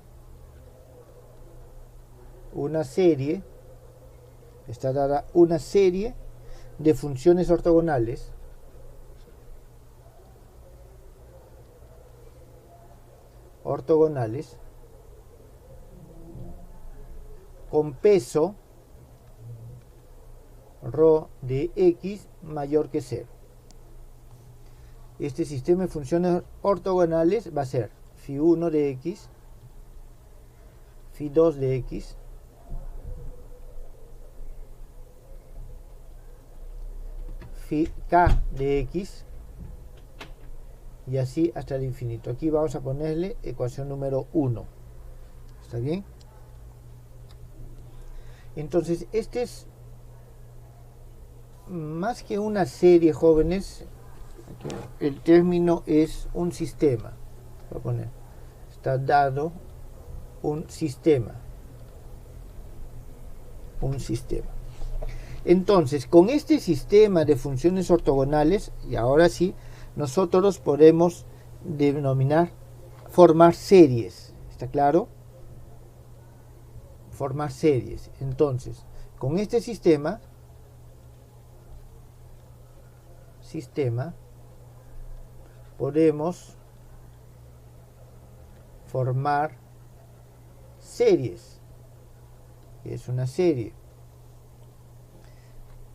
una serie de funciones ortogonales con peso rho de x mayor que 0. Este sistema de funciones ortogonales va a ser phi 1 de x, phi 2 de x phi k de x, y así hasta el infinito. Aquí vamos a ponerle ecuación número 1. ¿Está bien? Entonces, este es más que una serie, jóvenes. El término es un sistema. Voy a poner, está dado un sistema. Un sistema. Entonces, con este sistema de funciones ortogonales, y ahora sí, nosotros podemos denominar formar series. ¿Está claro? Formar series. Entonces, con este sistema podemos formar series. Es una serie.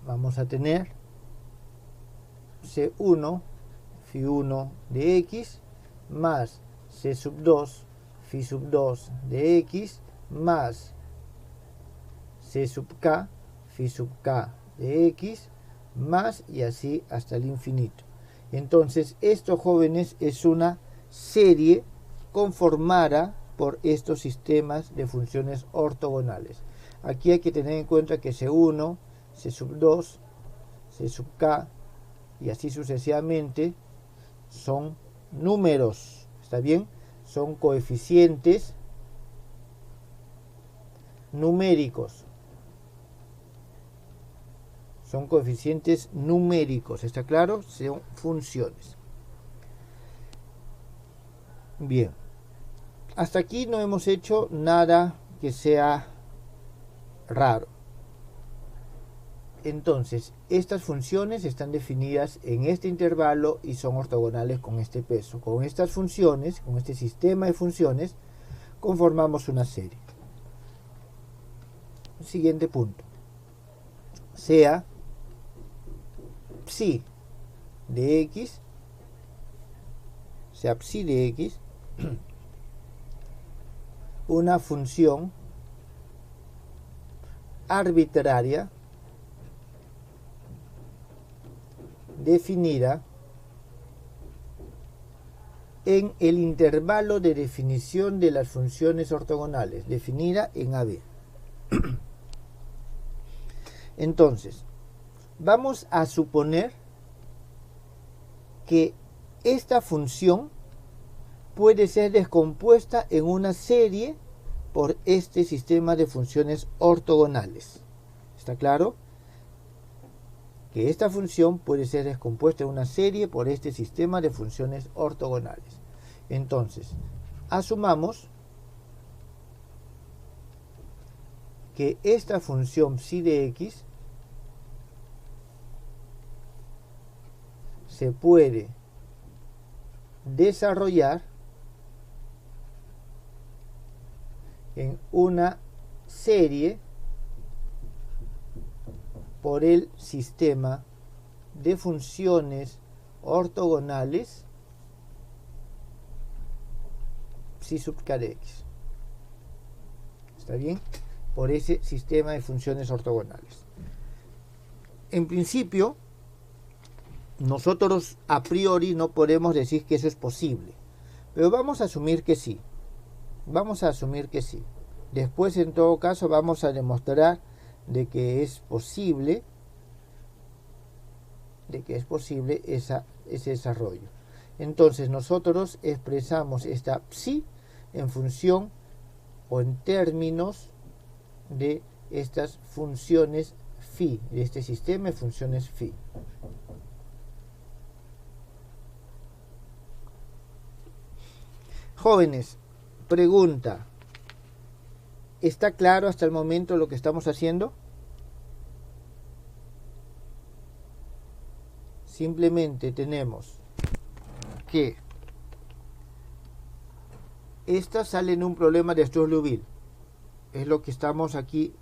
Vamos a tener C1 phi 1 de x más C sub 2 phi sub 2 de x más C sub k phi sub k de x más, y así hasta el infinito. Entonces, esto, jóvenes, es una serie conformada por estos sistemas de funciones ortogonales. Aquí hay que tener en cuenta que C1, C sub 2, C sub k y así sucesivamente son números, ¿está bien? Son coeficientes numéricos. Son coeficientes numéricos, ¿está claro? Son funciones. Bien. Hasta aquí no hemos hecho nada que sea raro. Entonces, estas funciones están definidas en este intervalo y son ortogonales con este peso. Con estas funciones, con este sistema de funciones, conformamos una serie. Siguiente punto. Sea psi de x, una función arbitraria definida en el intervalo de definición de las funciones ortogonales, definida en AB. Entonces, vamos a suponer que esta función puede ser descompuesta en una serie por este sistema de funciones ortogonales. ¿Está claro? Que esta función puede ser descompuesta en una serie por este sistema de funciones ortogonales. Entonces, asumamos que esta función psi de x se puede desarrollar en una serie por el sistema de funciones ortogonales psi sub k de x. ¿Está bien? Por ese sistema de funciones ortogonales. En principio, nosotros a priori no podemos decir que eso es posible, pero vamos a asumir que sí. Vamos a asumir que sí. Después, en todo caso, vamos a demostrar de que es posible ese desarrollo. Entonces, nosotros expresamos esta psi en función o en términos de estas funciones phi, de este sistema de funciones phi. Jóvenes, pregunta. ¿Está claro hasta el momento lo que estamos haciendo? Simplemente tenemos que esta sale en un problema de Sturge-Liouville. Es lo que estamos aquí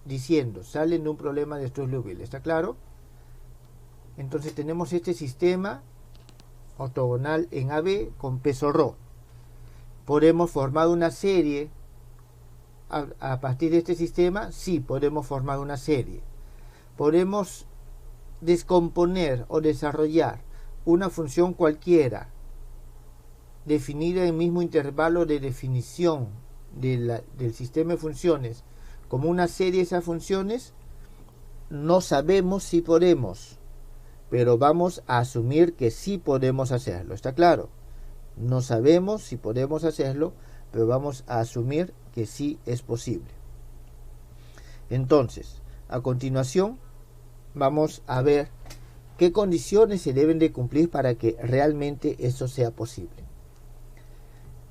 diciendo. Sale en un problema de Sturge-Liouville. ¿Está claro? Entonces tenemos este sistema ortogonal en AB con peso ρ. ¿Podemos formar una serie a partir de este sistema? Sí, podemos formar una serie. Podemos descomponer o desarrollar una función cualquiera definida en el mismo intervalo de definición del sistema de funciones como una serie de esas funciones, no sabemos si podemos, pero vamos a asumir que sí podemos hacerlo. ¿Está claro? No sabemos si podemos hacerlo, pero vamos a asumir que sí es posible. Entonces, a continuación, vamos a ver qué condiciones se deben de cumplir para que realmente eso sea posible.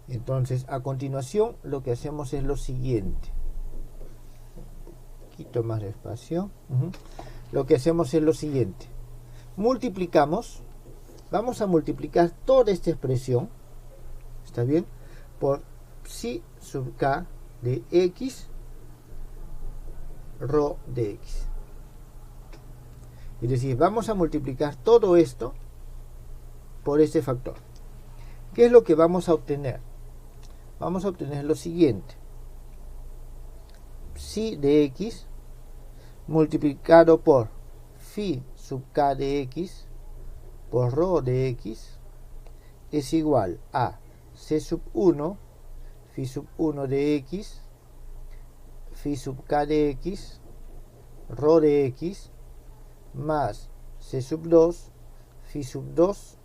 Entonces, a continuación, lo que hacemos es lo siguiente. Un poquito más despacio. Lo que hacemos es lo siguiente. Multiplicamos. Vamos a multiplicar toda esta expresión, ¿está bien?, por psi sub k de x rho de x. Es decir, vamos a multiplicar todo esto por este factor. ¿Qué es lo que vamos a obtener? Vamos a obtener lo siguiente. Psi de x multiplicado por phi sub k de x por rho de x es igual a c sub 1 phi sub 1 de x phi sub k de x rho de x más c sub 2 phi sub 2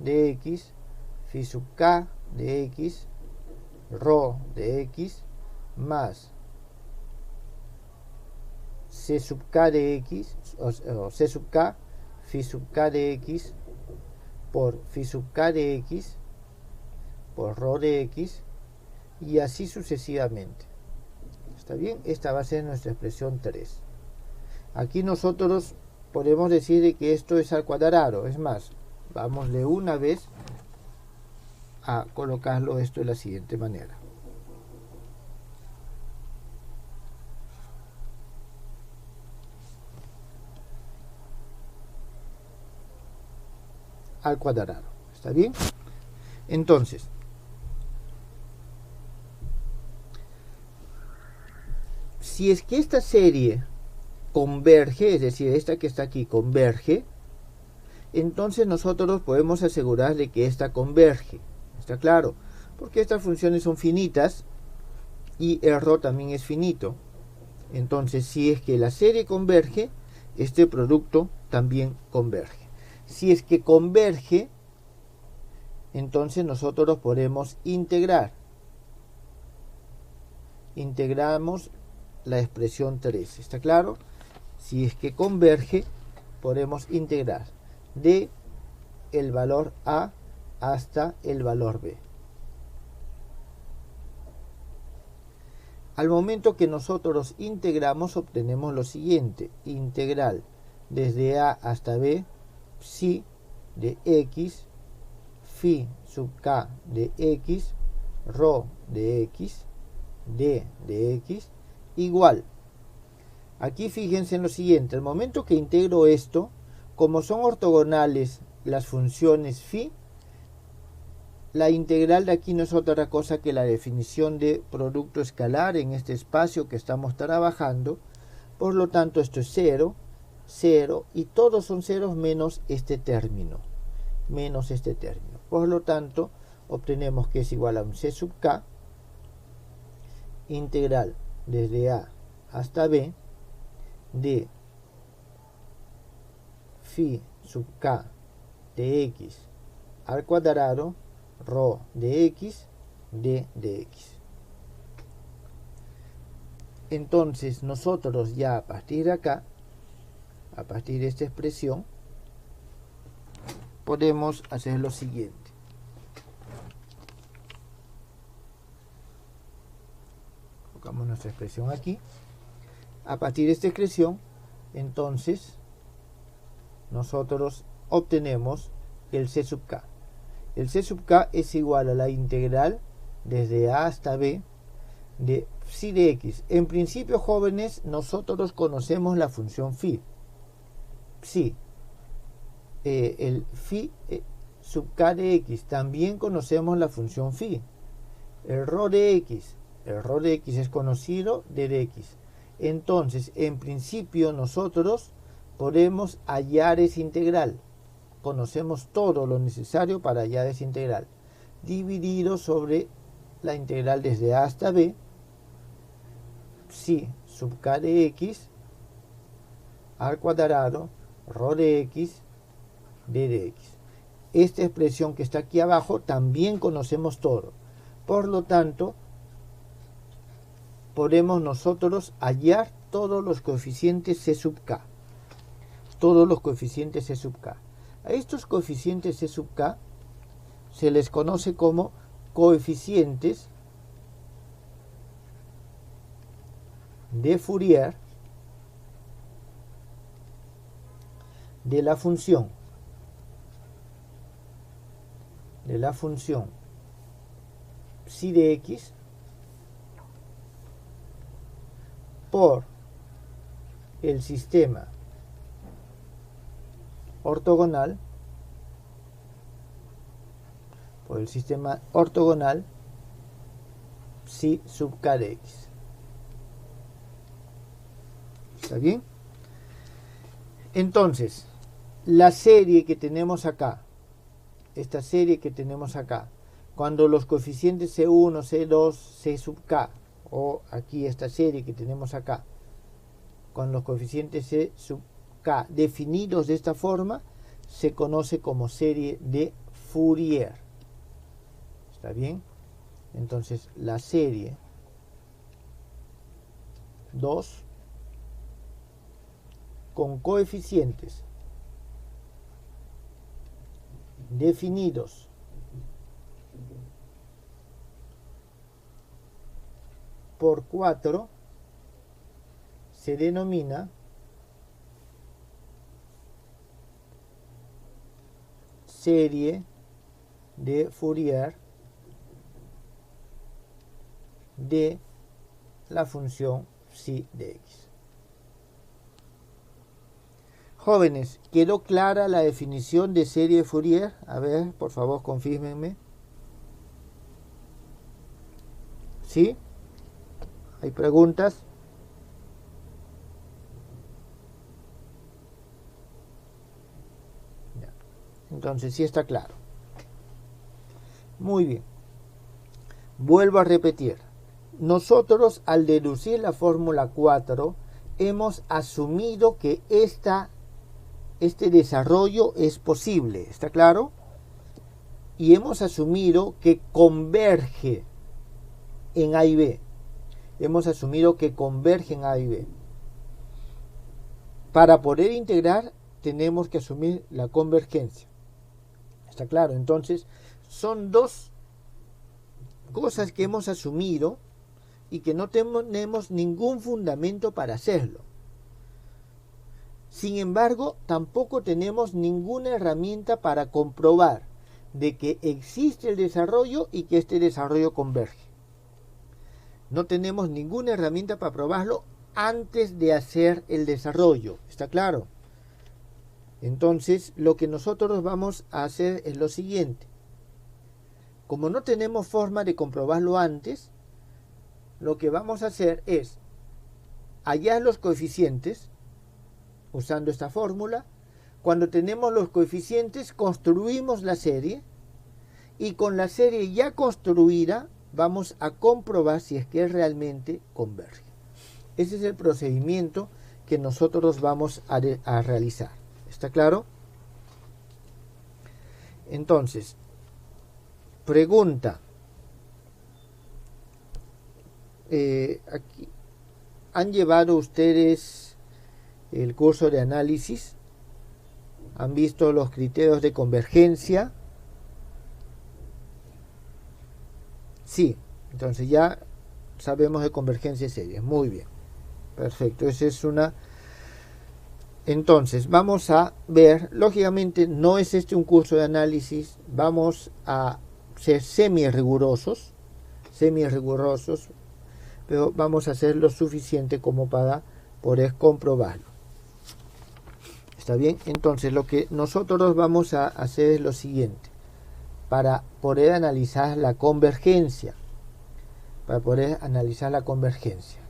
de x phi sub k de x rho de x más c sub k de x o c sub k phi sub k de x por phi sub k de x por rho de x y así sucesivamente. ¿Está bien? Esta va a ser nuestra expresión 3. Aquí nosotros podemos decir que esto es al cuadrado. Es más, vamos de una vez a colocarlo esto de la siguiente manera. Al cuadrado. ¿Está bien? Entonces, si es que esta serie converge, es decir, esta que está aquí converge, entonces nosotros podemos asegurar de que esta converge. ¿Está claro? Porque estas funciones son finitas y el rho también es finito. Entonces, si es que la serie converge, este producto también converge. Si es que converge, entonces nosotros podemos integrar. Integramos la expresión 3. ¿Está claro? Si es que converge, podemos integrar de el valor a hasta el valor b. Al momento que nosotros integramos, obtenemos lo siguiente. Integral desde a hasta b, psi de x, phi sub k de x, rho de x, d de x, igual. Aquí fíjense en lo siguiente. Al momento que integro esto, como son ortogonales las funciones phi, la integral de aquí no es otra cosa que la definición de producto escalar en este espacio que estamos trabajando. Por lo tanto, esto es 0, 0 y todos son ceros menos este término. Por lo tanto, obtenemos que es igual a un c sub k integral desde a hasta b de phi sub k de x al cuadrado rho de x d de x. Entonces nosotros ya a partir de acá, a partir de esta expresión, podemos hacer lo siguiente. Colocamos nuestra expresión aquí. A partir de esta expresión, entonces, nosotros obtenemos el c sub k. El c sub k es igual a la integral desde a hasta b de psi de x. En principio, jóvenes, nosotros conocemos la función phi. Psi. El phi sub k de x. También conocemos la función phi. El rho de x. El rho de x es conocido, d de x. Entonces, en principio, nosotros podemos hallar esa integral. Conocemos todo lo necesario para hallar esa integral. Dividido sobre la integral desde a hasta b, psi sub k de x al cuadrado rho de x d de x. Esta expresión que está aquí abajo también conocemos todo. Por lo tanto, podemos nosotros hallar todos los coeficientes c sub k. Todos los coeficientes c sub k. A estos coeficientes c sub k se les conoce como coeficientes de Fourier de la función psi de x por el sistema ortogonal psi sub k de x. ¿Está bien? Entonces, la serie que tenemos acá, esta serie que tenemos acá, cuando los coeficientes C1, C2, C sub k, o aquí esta serie que tenemos acá, con los coeficientes C sub k definidos de esta forma, se conoce como serie de Fourier. ¿Está bien? Entonces, la serie 2 con coeficientes definidos por 4 se denomina serie de Fourier de la función psi de x. Jóvenes, ¿quedó clara la definición de serie de Fourier? A ver, por favor, confírmenme. ¿Sí? ¿Hay preguntas? Ya. Entonces, sí está claro. Muy bien. Vuelvo a repetir. Nosotros, al deducir la fórmula 4, hemos asumido que este desarrollo es posible, ¿está claro? Y hemos asumido que converge en A y B. Hemos asumido que converge en A y B. Para poder integrar, tenemos que asumir la convergencia. ¿Está claro? Entonces, son dos cosas que hemos asumido y que no tenemos ningún fundamento para hacerlo. Sin embargo, tampoco tenemos ninguna herramienta para comprobar de que existe el desarrollo y que este desarrollo converge. No tenemos ninguna herramienta para probarlo antes de hacer el desarrollo. ¿Está claro? Entonces, lo que nosotros vamos a hacer es lo siguiente. Como no tenemos forma de comprobarlo antes, lo que vamos a hacer es hallar los coeficientes usando esta fórmula. Cuando tenemos los coeficientes, construimos la serie y con la serie ya construida vamos a comprobar si es que realmente converge. Ese es el procedimiento que nosotros vamos a realizar. ¿Está claro? Entonces, pregunta. Aquí, ¿han llevado ustedes el curso de análisis? ¿Han visto los criterios de convergencia? Sí, entonces ya sabemos de convergencia de series. Muy bien, perfecto. Esa es una. Entonces vamos a ver, lógicamente no es este un curso de análisis, vamos a ser semi-rigurosos, pero vamos a hacer lo suficiente como para poder comprobarlo. ¿Está bien? Entonces lo que nosotros vamos a hacer es lo siguiente. Para poder analizar la convergencia.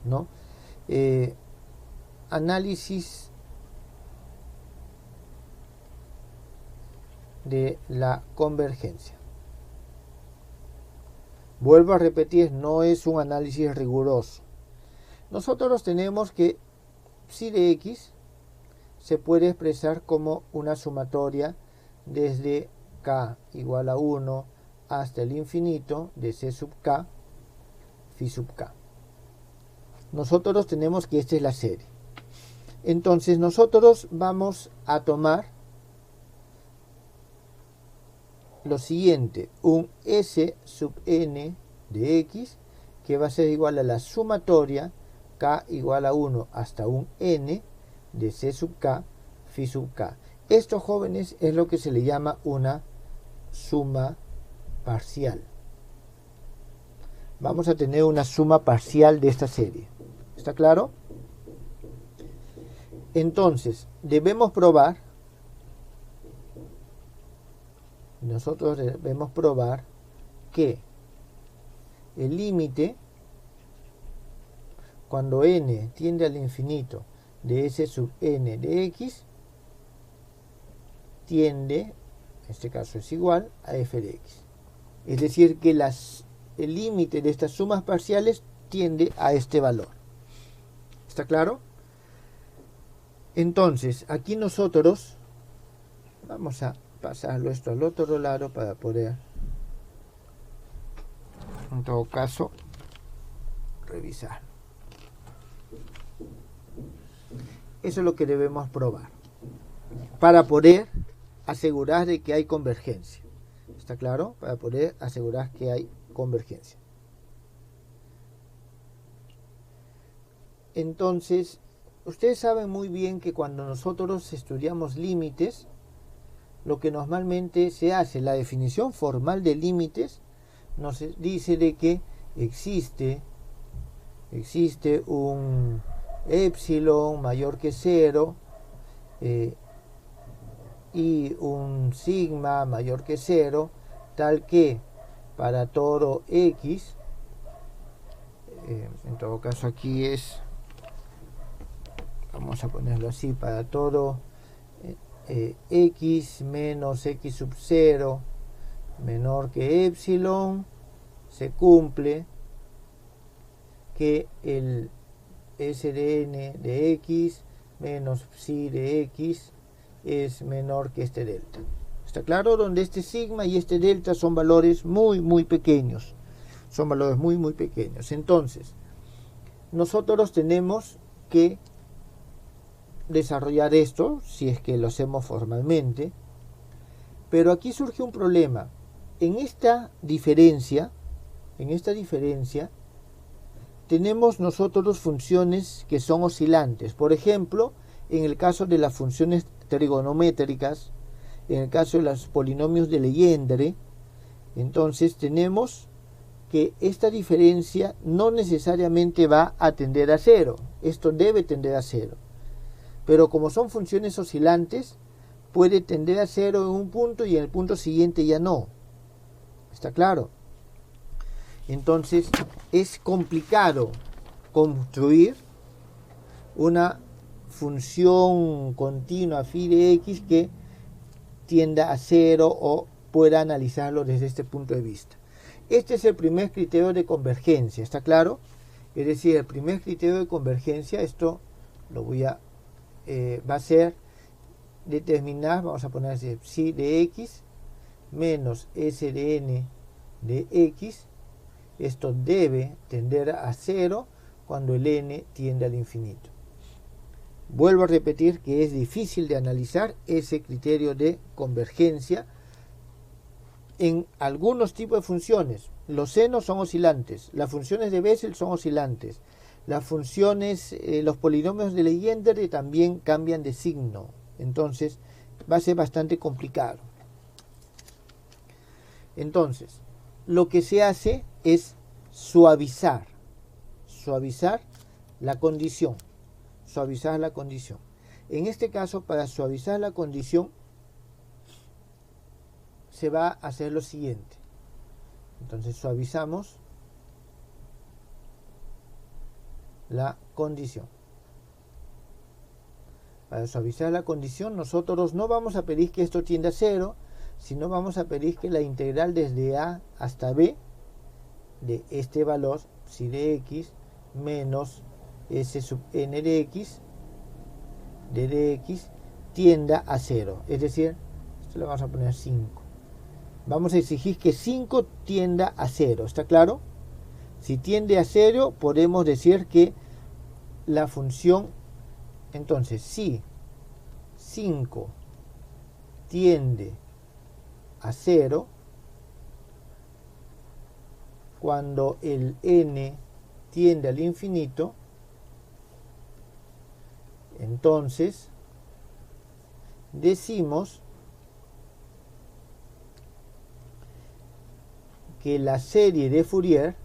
¿No? Análisis de la convergencia. Vuelvo a repetir, no es un análisis riguroso. Nosotros tenemos que psi de x se puede expresar como una sumatoria desde k igual a 1 hasta el infinito de c sub k phi sub k. Nosotros tenemos que esta es la serie. Entonces nosotros vamos a tomar lo siguiente, un s sub n de x que va a ser igual a la sumatoria k igual a 1 hasta un n de c sub k phi sub k. Esto, jóvenes, es lo que se le llama una suma parcial. Vamos a tener una suma parcial de esta serie. ¿Está claro? Entonces, debemos probar, que el límite, cuando n tiende al infinito de s sub n de x, tiende, en este caso es igual a f de x. Es decir, que el límite de estas sumas parciales tiende a este valor. ¿Está claro? Entonces, aquí nosotros vamos a pasarlo esto al otro lado para poder, en todo caso, revisar. Eso es lo que debemos probar para poder asegurar de que hay convergencia. ¿Está claro? Para poder asegurar que hay convergencia. Entonces, ustedes saben muy bien que cuando nosotros estudiamos límites, lo que normalmente se hace, la definición formal de límites, nos dice de que existe un epsilon mayor que 0 y un sigma mayor que 0, tal que para todo x, en todo caso aquí es, vamos a ponerlo así, para todo x menos x sub 0 menor que epsilon, se cumple que el s de n de x menos psi de x es menor que este delta. ¿Está claro? Donde este sigma y este delta son valores muy pequeños. Son valores muy pequeños. Entonces, nosotros tenemos que desarrollar esto, si es que lo hacemos formalmente. Pero aquí surge un problema. En esta diferencia, tenemos nosotros funciones que son oscilantes. Por ejemplo, en el caso de las funciones trigonométricas, en el caso de los polinomios de Legendre, entonces tenemos que esta diferencia no necesariamente va a tender a cero. Esto debe tender a cero. Pero como son funciones oscilantes, puede tender a cero en un punto y en el punto siguiente ya no. ¿Está claro? Entonces es complicado construir una función continua phi de x que tienda a cero o pueda analizarlo desde este punto de vista. Este es el primer criterio de convergencia, ¿está claro? Es decir, el primer criterio de convergencia, esto lo voy a va a ser determinar, vamos a poner así, psi de x menos s de n de x. Esto debe tender a cero cuando el n tiende al infinito. Vuelvo a repetir que es difícil de analizar ese criterio de convergencia en algunos tipos de funciones. Los senos son oscilantes, las funciones de Bessel son oscilantes, las funciones, los polinomios de Legendre también cambian de signo. Entonces va a ser bastante complicado. Entonces, lo que se hace es suavizar la condición. En este caso, para suavizar la condición, se va a hacer lo siguiente. Entonces suavizamos la condición. Para suavizar la condición, nosotros no vamos a pedir que esto tienda a cero, sino vamos a pedir que la integral desde a hasta b de este valor psi de x menos s sub n de x de dx tienda a 0. Es decir, esto le vamos a poner 5. Vamos a exigir que 5 tienda a 0. ¿Está claro? Si tiende a 0, podemos decir que la función, entonces, si 5 tiende a 0, cuando el n tiende al infinito, entonces decimos que la serie de Fourier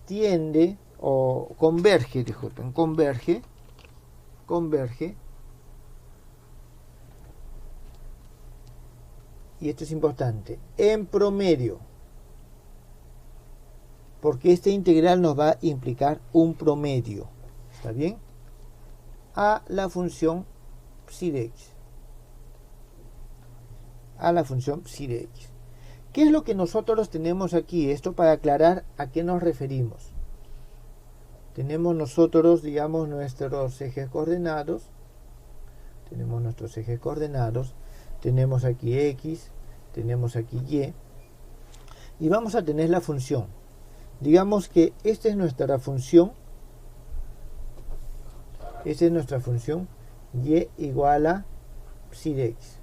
tiende o converge, disculpen, converge y esto es importante, en promedio, porque esta integral nos va a implicar un promedio, ¿está bien? A la función psi de x. A la función psi de x. ¿Qué es lo que nosotros tenemos aquí? Esto para aclarar a qué nos referimos. Tenemos nosotros, digamos, nuestros ejes coordenados. Tenemos nuestros ejes coordenados. Tenemos aquí x, tenemos aquí y. Y vamos a tener la función. Digamos que esta es nuestra función. Esta es nuestra función y igual a psi de x.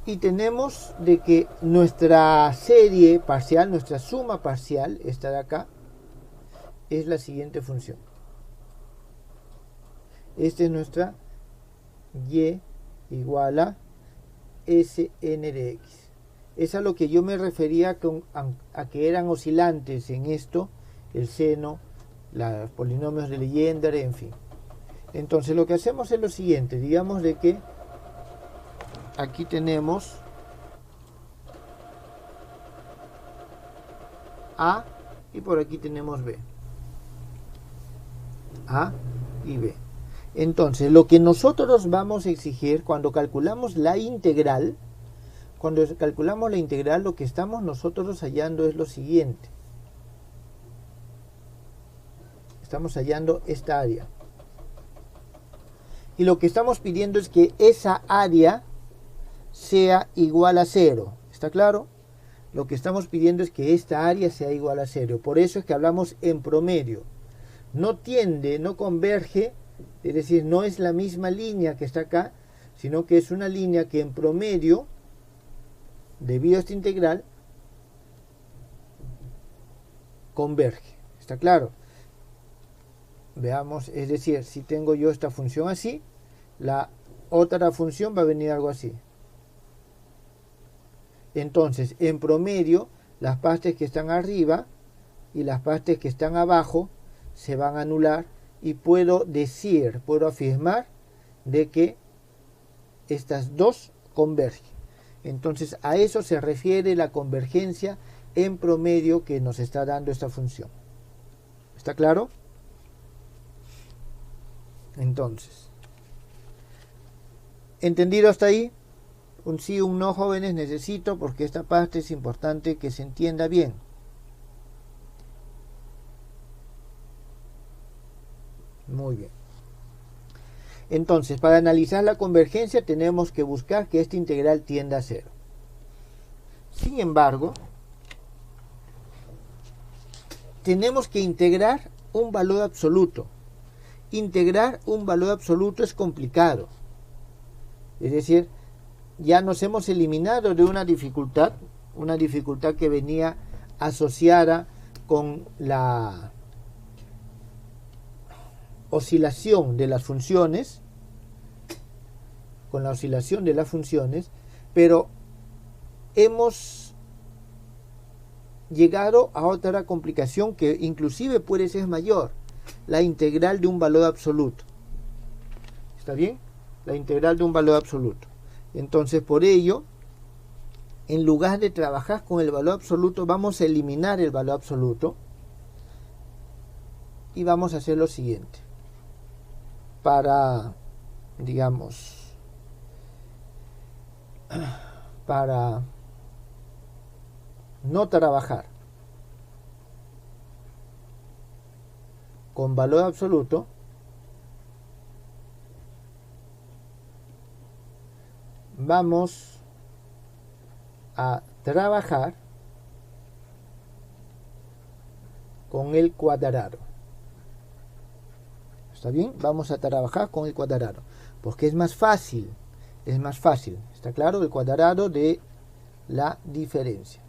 Y tenemos de que nuestra serie parcial, nuestra suma parcial, esta de acá, es la siguiente función. Esta es nuestra y igual a Sn de x. Es a lo que yo me refería a que eran oscilantes en esto, el seno, los polinomios de Legendre, en fin. Entonces lo que hacemos es lo siguiente, digamos de que aquí tenemos A y por aquí tenemos B. A y B. Entonces, lo que nosotros vamos a exigir cuando calculamos la integral, lo que estamos nosotros hallando es lo siguiente. Estamos hallando esta área. Y lo que estamos pidiendo es que esa área sea igual a 0. ¿Está claro? Lo que estamos pidiendo es que esta área sea igual a 0. Por eso es que hablamos en promedio. No tiende, no converge, es decir, no es la misma línea que está acá, sino que es una línea que en promedio, debido a esta integral, converge. ¿Está claro? Veamos, es decir, si tengo yo esta función así, la otra función va a venir algo así. Entonces, en promedio, las partes que están arriba y las partes que están abajo se van a anular y puedo afirmar de que estas dos convergen. Entonces, a eso se refiere la convergencia en promedio que nos está dando esta función. ¿Está claro? Entonces, ¿entendido hasta ahí? Un sí, un no, jóvenes, necesito, porque esta parte es importante que se entienda bien. Muy bien. Entonces, para analizar la convergencia tenemos que buscar que esta integral tienda a 0. Sin embargo, tenemos que integrar un valor absoluto. Integrar un valor absoluto es complicado. Es decir, ya nos hemos eliminado de una dificultad que venía asociada con la oscilación de las funciones, pero hemos llegado a otra complicación que inclusive puede ser mayor, la integral de un valor absoluto. ¿Está bien? La integral de un valor absoluto. Entonces, por ello, en lugar de trabajar con el valor absoluto, vamos a eliminar el valor absoluto y vamos a hacer lo siguiente. para, digamos, para no trabajar con valor absoluto, vamos a trabajar con el cuadrado. ¿Está bien? Vamos a trabajar con el cuadrado, porque es más fácil, ¿está claro? El cuadrado de la diferencia.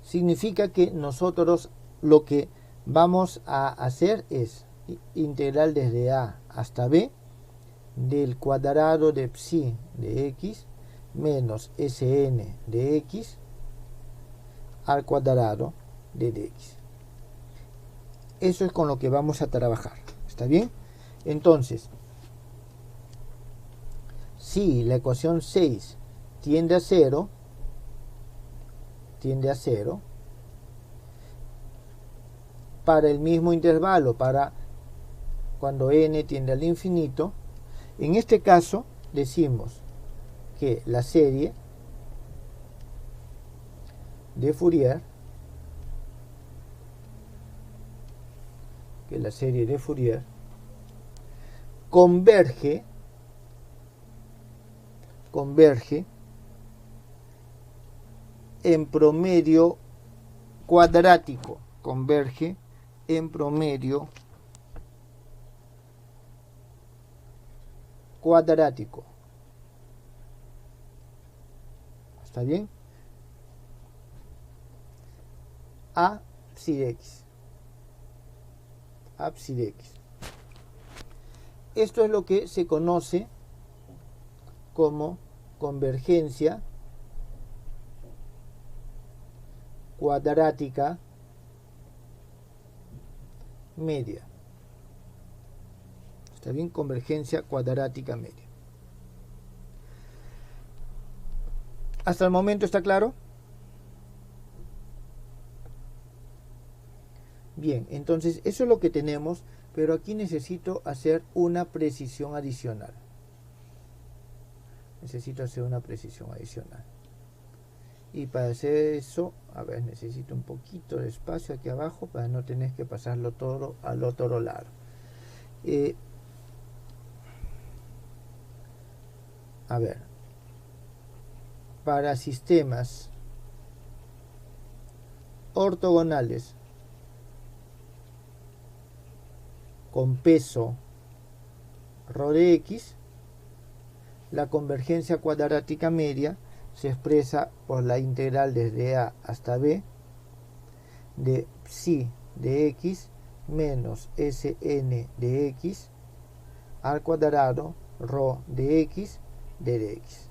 Significa que nosotros lo que vamos a hacer es integral desde a hasta b del cuadrado de psi de x menos Sn de x al cuadrado de dx. Eso es con lo que vamos a trabajar. ¿Está bien? Entonces, si la ecuación 6 tiende a 0, para el mismo intervalo, para cuando n tiende al infinito, en este caso decimos que la serie de Fourier, converge en promedio cuadrático, ¿Está bien? A psi de x. Esto es lo que se conoce como convergencia cuadrática media. ¿Está bien? Convergencia cuadrática media. ¿Hasta el momento está claro? Bien, entonces eso es lo que tenemos, pero aquí necesito hacer una precisión adicional. Y para hacer eso, a ver, necesito un poquito de espacio aquí abajo para no tener que pasarlo todo al otro lado. A ver, para sistemas ortogonales con peso ρ de x, la convergencia cuadrática media se expresa por la integral desde a hasta b de psi de x menos Sn de x al cuadrado ρ de x de dx.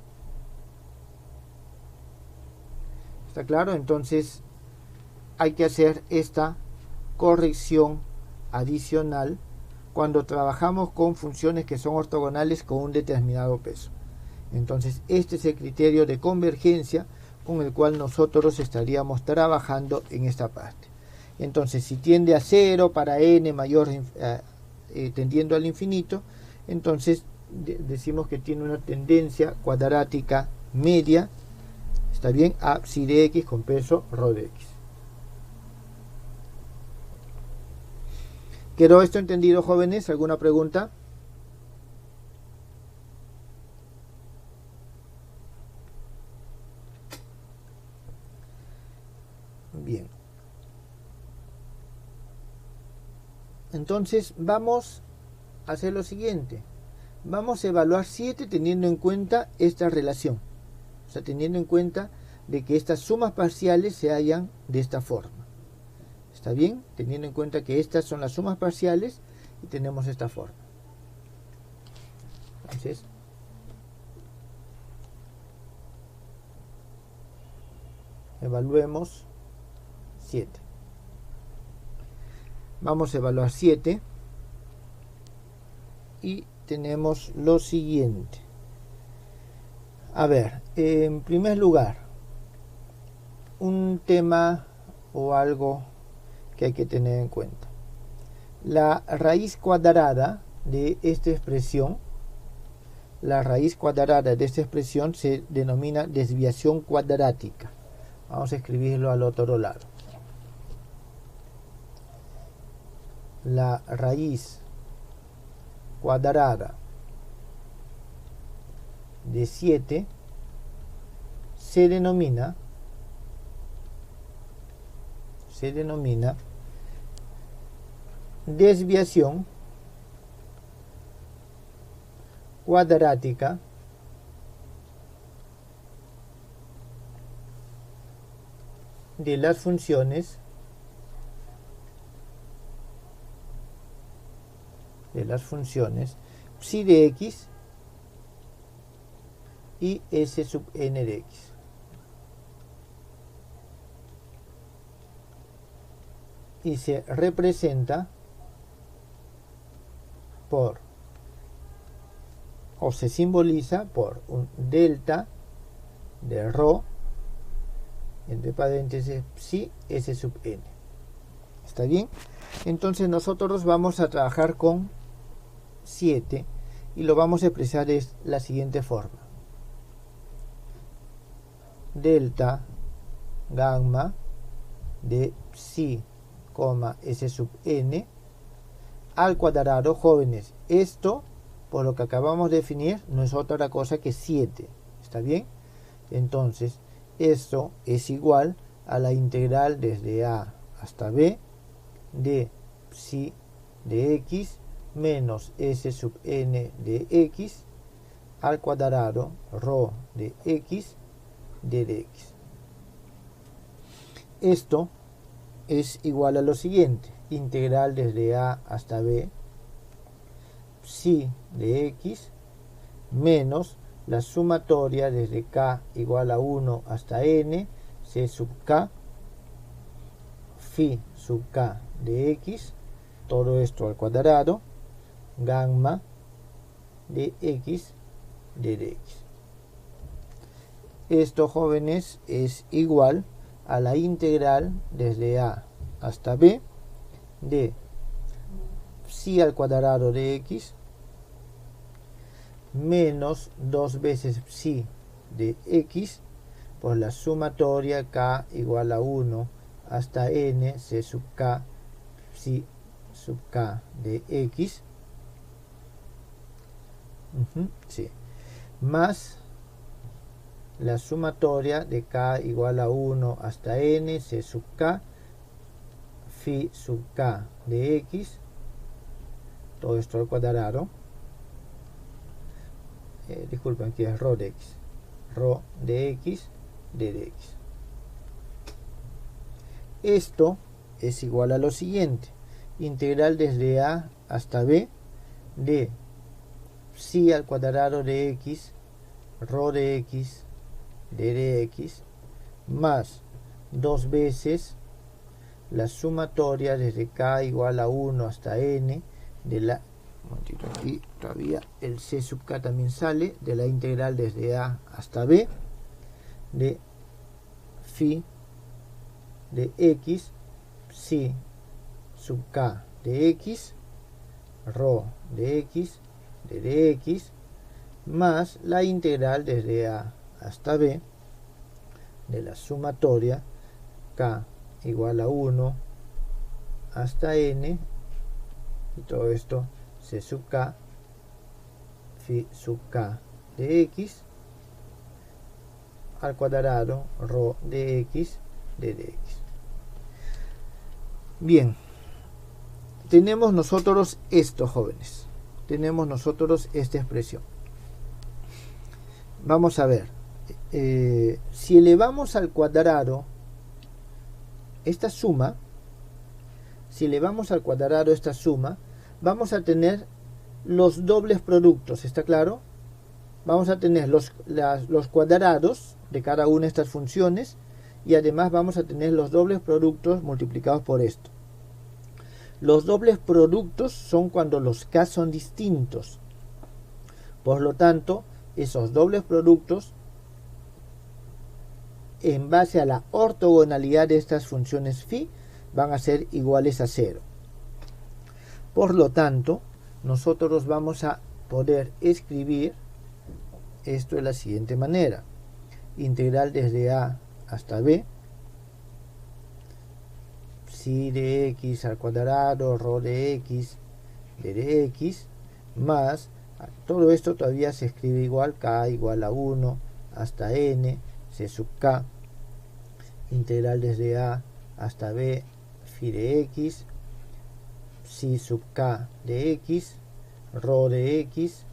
¿Está claro? Entonces hay que hacer esta corrección adicional cuando trabajamos con funciones que son ortogonales con un determinado peso. Entonces este es el criterio de convergencia con el cual nosotros estaríamos trabajando en esta parte. Entonces si tiende a 0 para n mayor tendiendo al infinito, entonces decimos que tiene una tendencia cuadrática media, está bien, a psi de x con peso ρ de x. ¿Quedó esto entendido, jóvenes? ¿Alguna pregunta? Bien. Entonces vamos a hacer lo siguiente. Vamos a evaluar 7 teniendo en cuenta esta relación. O sea, teniendo en cuenta de que estas sumas parciales se hallan de esta forma. ¿Está bien? Teniendo en cuenta que estas son las sumas parciales y tenemos esta forma. Entonces, evaluemos 7. Vamos a evaluar 7 y tenemos lo siguiente. A ver, en primer lugar, un tema o algo que hay que tener en cuenta. La raíz cuadrada de esta expresión, se denomina desviación cuadrática. Vamos a escribirlo al otro lado. La raíz cuadrada de 7 se denomina desviación cuadrática de las funciones psi de x y s sub n de x. Y se representa por, o se simboliza por, un delta de rho entre paréntesis psi s sub n. ¿Está bien? Entonces nosotros vamos a trabajar con 7 y lo vamos a expresar de la siguiente forma: delta gamma de psi, s sub n al cuadrado. Jóvenes, esto, por lo que acabamos de definir, no es otra cosa que 7. ¿Está bien? Entonces, esto es igual a la integral desde a hasta b de psi de x menos s sub n de x al cuadrado rho de x de dx. Esto es igual a lo siguiente: integral desde a hasta b psi de x menos la sumatoria desde k igual a 1 hasta n c sub k phi sub k de x, todo esto al cuadrado, gamma de x de dx. Esto, jóvenes, es igual a la integral desde a hasta b de psi al cuadrado de x menos 2 veces psi de x por la sumatoria k igual a 1 hasta n c sub k psi sub k de x, más la sumatoria de k igual a 1 hasta n c sub k phi sub k de x, todo esto al cuadrado, disculpen, aquí es rho de x, rho de x de dx. Esto es igual a lo siguiente: integral desde a hasta b de psi al cuadrado de x, rho de x de dx, más 2 veces la sumatoria desde k igual a 1 hasta n de la, un momentito, aquí todavía el c sub k también sale, de la integral desde a hasta b de phi de x psi sub k de x, rho de x de dx, más la integral desde a hasta b de la sumatoria k igual a 1 hasta n, y todo esto c sub k phi sub k de x al cuadrado rho de x de dx. Bien, tenemos nosotros esto, jóvenes, tenemos nosotros esta expresión. Vamos a ver, si elevamos al cuadrado esta suma, vamos a tener los dobles productos, ¿está claro? Vamos a tener los cuadrados de cada una de estas funciones, y además vamos a tener los dobles productos multiplicados por esto. Los dobles productos son cuando los k son distintos. Por lo tanto, esos dobles productos, en base a la ortogonalidad de estas funciones phi, van a ser iguales a 0. Por lo tanto, nosotros vamos a poder escribir esto de la siguiente manera: integral desde a hasta b, psi de x al cuadrado, rho de x, d de x, más, todo esto todavía se escribe igual, k igual a 1 hasta n, c sub k, integral desde a hasta b, phi de x, psi sub k de x, rho de x,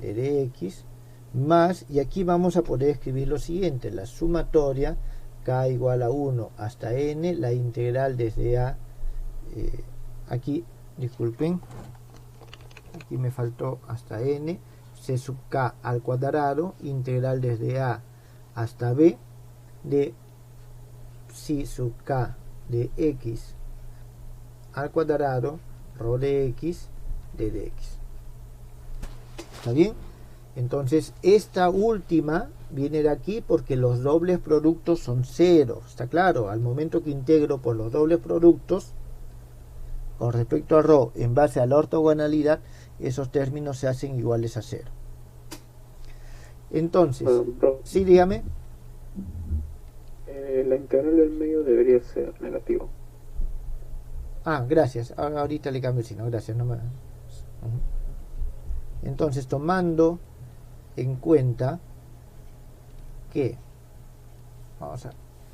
d de x, más, y aquí vamos a poder escribir lo siguiente: la sumatoria k igual a 1 hasta n, la integral desde a, aquí, disculpen, aquí me faltó hasta n, c sub k al cuadrado, integral desde a hasta b, de psi sub k de x al cuadrado, rho de x, d de x. ¿Está bien? Entonces esta última viene de aquí porque los dobles productos son 0. ¿Está claro? Al momento que integro por los dobles productos con respecto a rho en base a la ortogonalidad, esos términos se hacen iguales a 0. Entonces, sí, dígame. La integral del medio debería ser negativo. Ah, gracias. Ahorita le cambio el signo. Gracias. No me... Entonces, tomando en cuenta que vamos a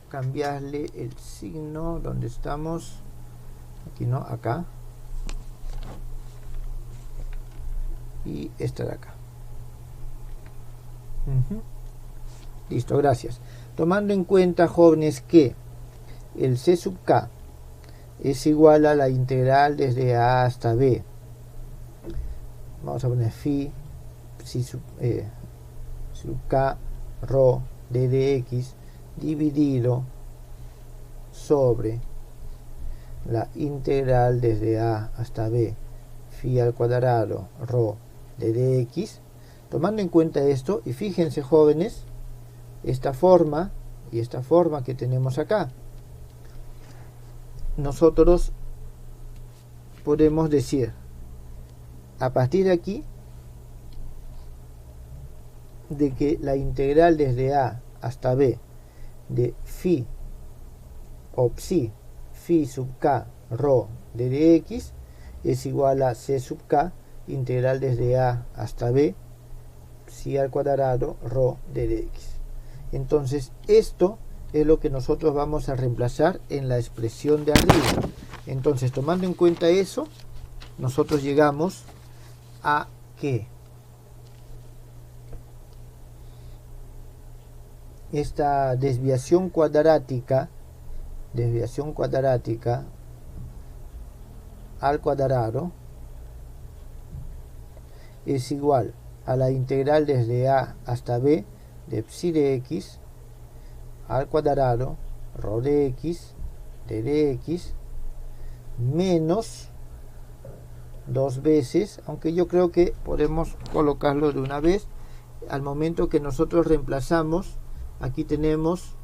cambiarle el signo donde estamos, aquí no, acá, y esta de acá. Listo, gracias. Tomando en cuenta, jóvenes, que el c sub k es igual a la integral desde a hasta b, vamos a poner phi sub k rho d de x dividido sobre la integral desde a hasta b phi al cuadrado rho d de x. Tomando en cuenta esto, y fíjense, jóvenes, esta forma y esta forma que tenemos acá, nosotros podemos decir a partir de aquí de que la integral desde a hasta b de phi o psi phi sub k rho d de x es igual a c sub k integral desde a hasta b psi al cuadrado rho d de x. Entonces esto es lo que nosotros vamos a reemplazar en la expresión de arriba. Entonces, tomando en cuenta eso, nosotros llegamos a que esta desviación cuadrática al cuadrado es igual a la integral desde a hasta b de psi de x al cuadrado rho de x d de x menos dos veces, aunque yo creo que podemos colocarlo de una vez, al momento que nosotros reemplazamos, aquí tenemos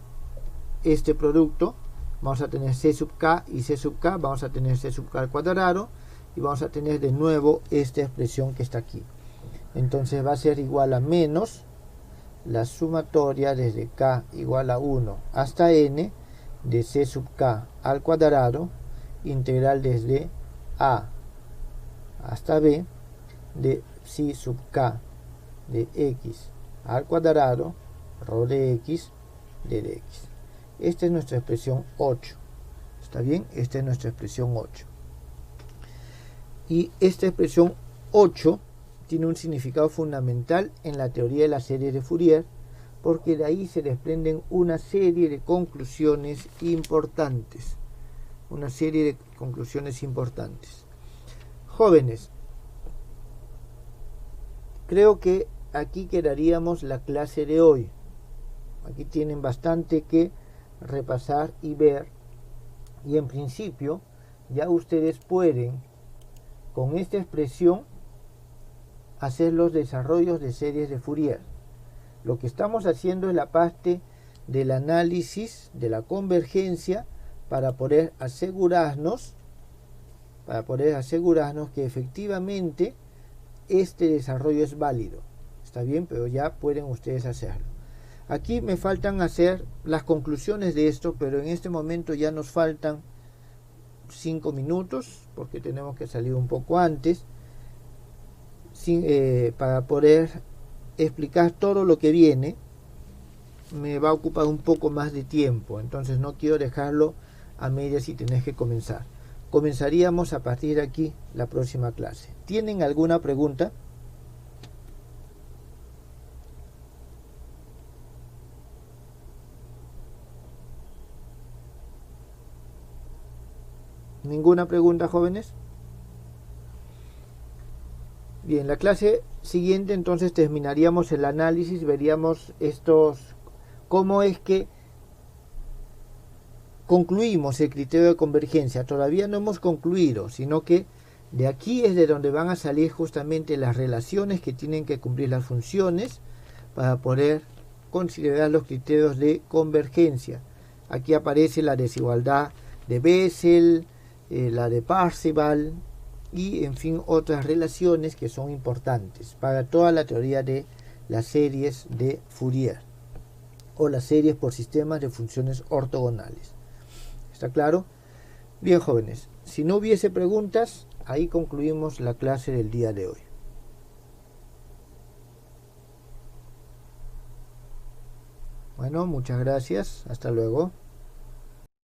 este producto, vamos a tener c sub k y c sub k, vamos a tener c sub k al cuadrado y vamos a tener de nuevo esta expresión que está aquí. Entonces va a ser igual a menos la sumatoria desde k igual a 1 hasta n de c sub k al cuadrado, integral desde a hasta b de psi sub k de x al cuadrado rho de x d de x. Esta es nuestra expresión 8. ¿Está bien? Esta es nuestra expresión 8. Y esta expresión 8 tiene un significado fundamental en la teoría de las series de Fourier, porque de ahí se desprenden una serie de conclusiones importantes. Jóvenes, creo que aquí quedaríamos la clase de hoy. Aquí tienen bastante que repasar y ver, y en principio ya ustedes pueden con esta expresión hacer los desarrollos de series de Fourier. Lo que estamos haciendo es la parte del análisis de la convergencia para poder asegurarnos para poder asegurarnos que efectivamente este desarrollo es válido. Está bien, pero ya pueden ustedes hacerlo. Aquí me faltan hacer las conclusiones de esto, pero en este momento ya nos faltan 5 minutos, porque tenemos que salir un poco antes, para poder explicar todo lo que viene. Me va a ocupar un poco más de tiempo, entonces no quiero dejarlo a medias y tenés que comenzar. Comenzaríamos a partir de aquí la próxima clase. ¿Tienen alguna pregunta? ¿Ninguna pregunta, jóvenes? Bien, la clase siguiente entonces terminaríamos el análisis, veríamos cómo es que concluimos el criterio de convergencia. Todavía no hemos concluido, sino que de aquí es de donde van a salir justamente las relaciones que tienen que cumplir las funciones para poder considerar los criterios de convergencia. Aquí aparece la desigualdad de Bessel, la de Parseval y en fin otras relaciones que son importantes para toda la teoría de las series de Fourier o las series por sistemas de funciones ortogonales. ¿Está claro? Bien, jóvenes, si no hubiese preguntas, ahí concluimos la clase del día de hoy. Bueno, muchas gracias, hasta luego.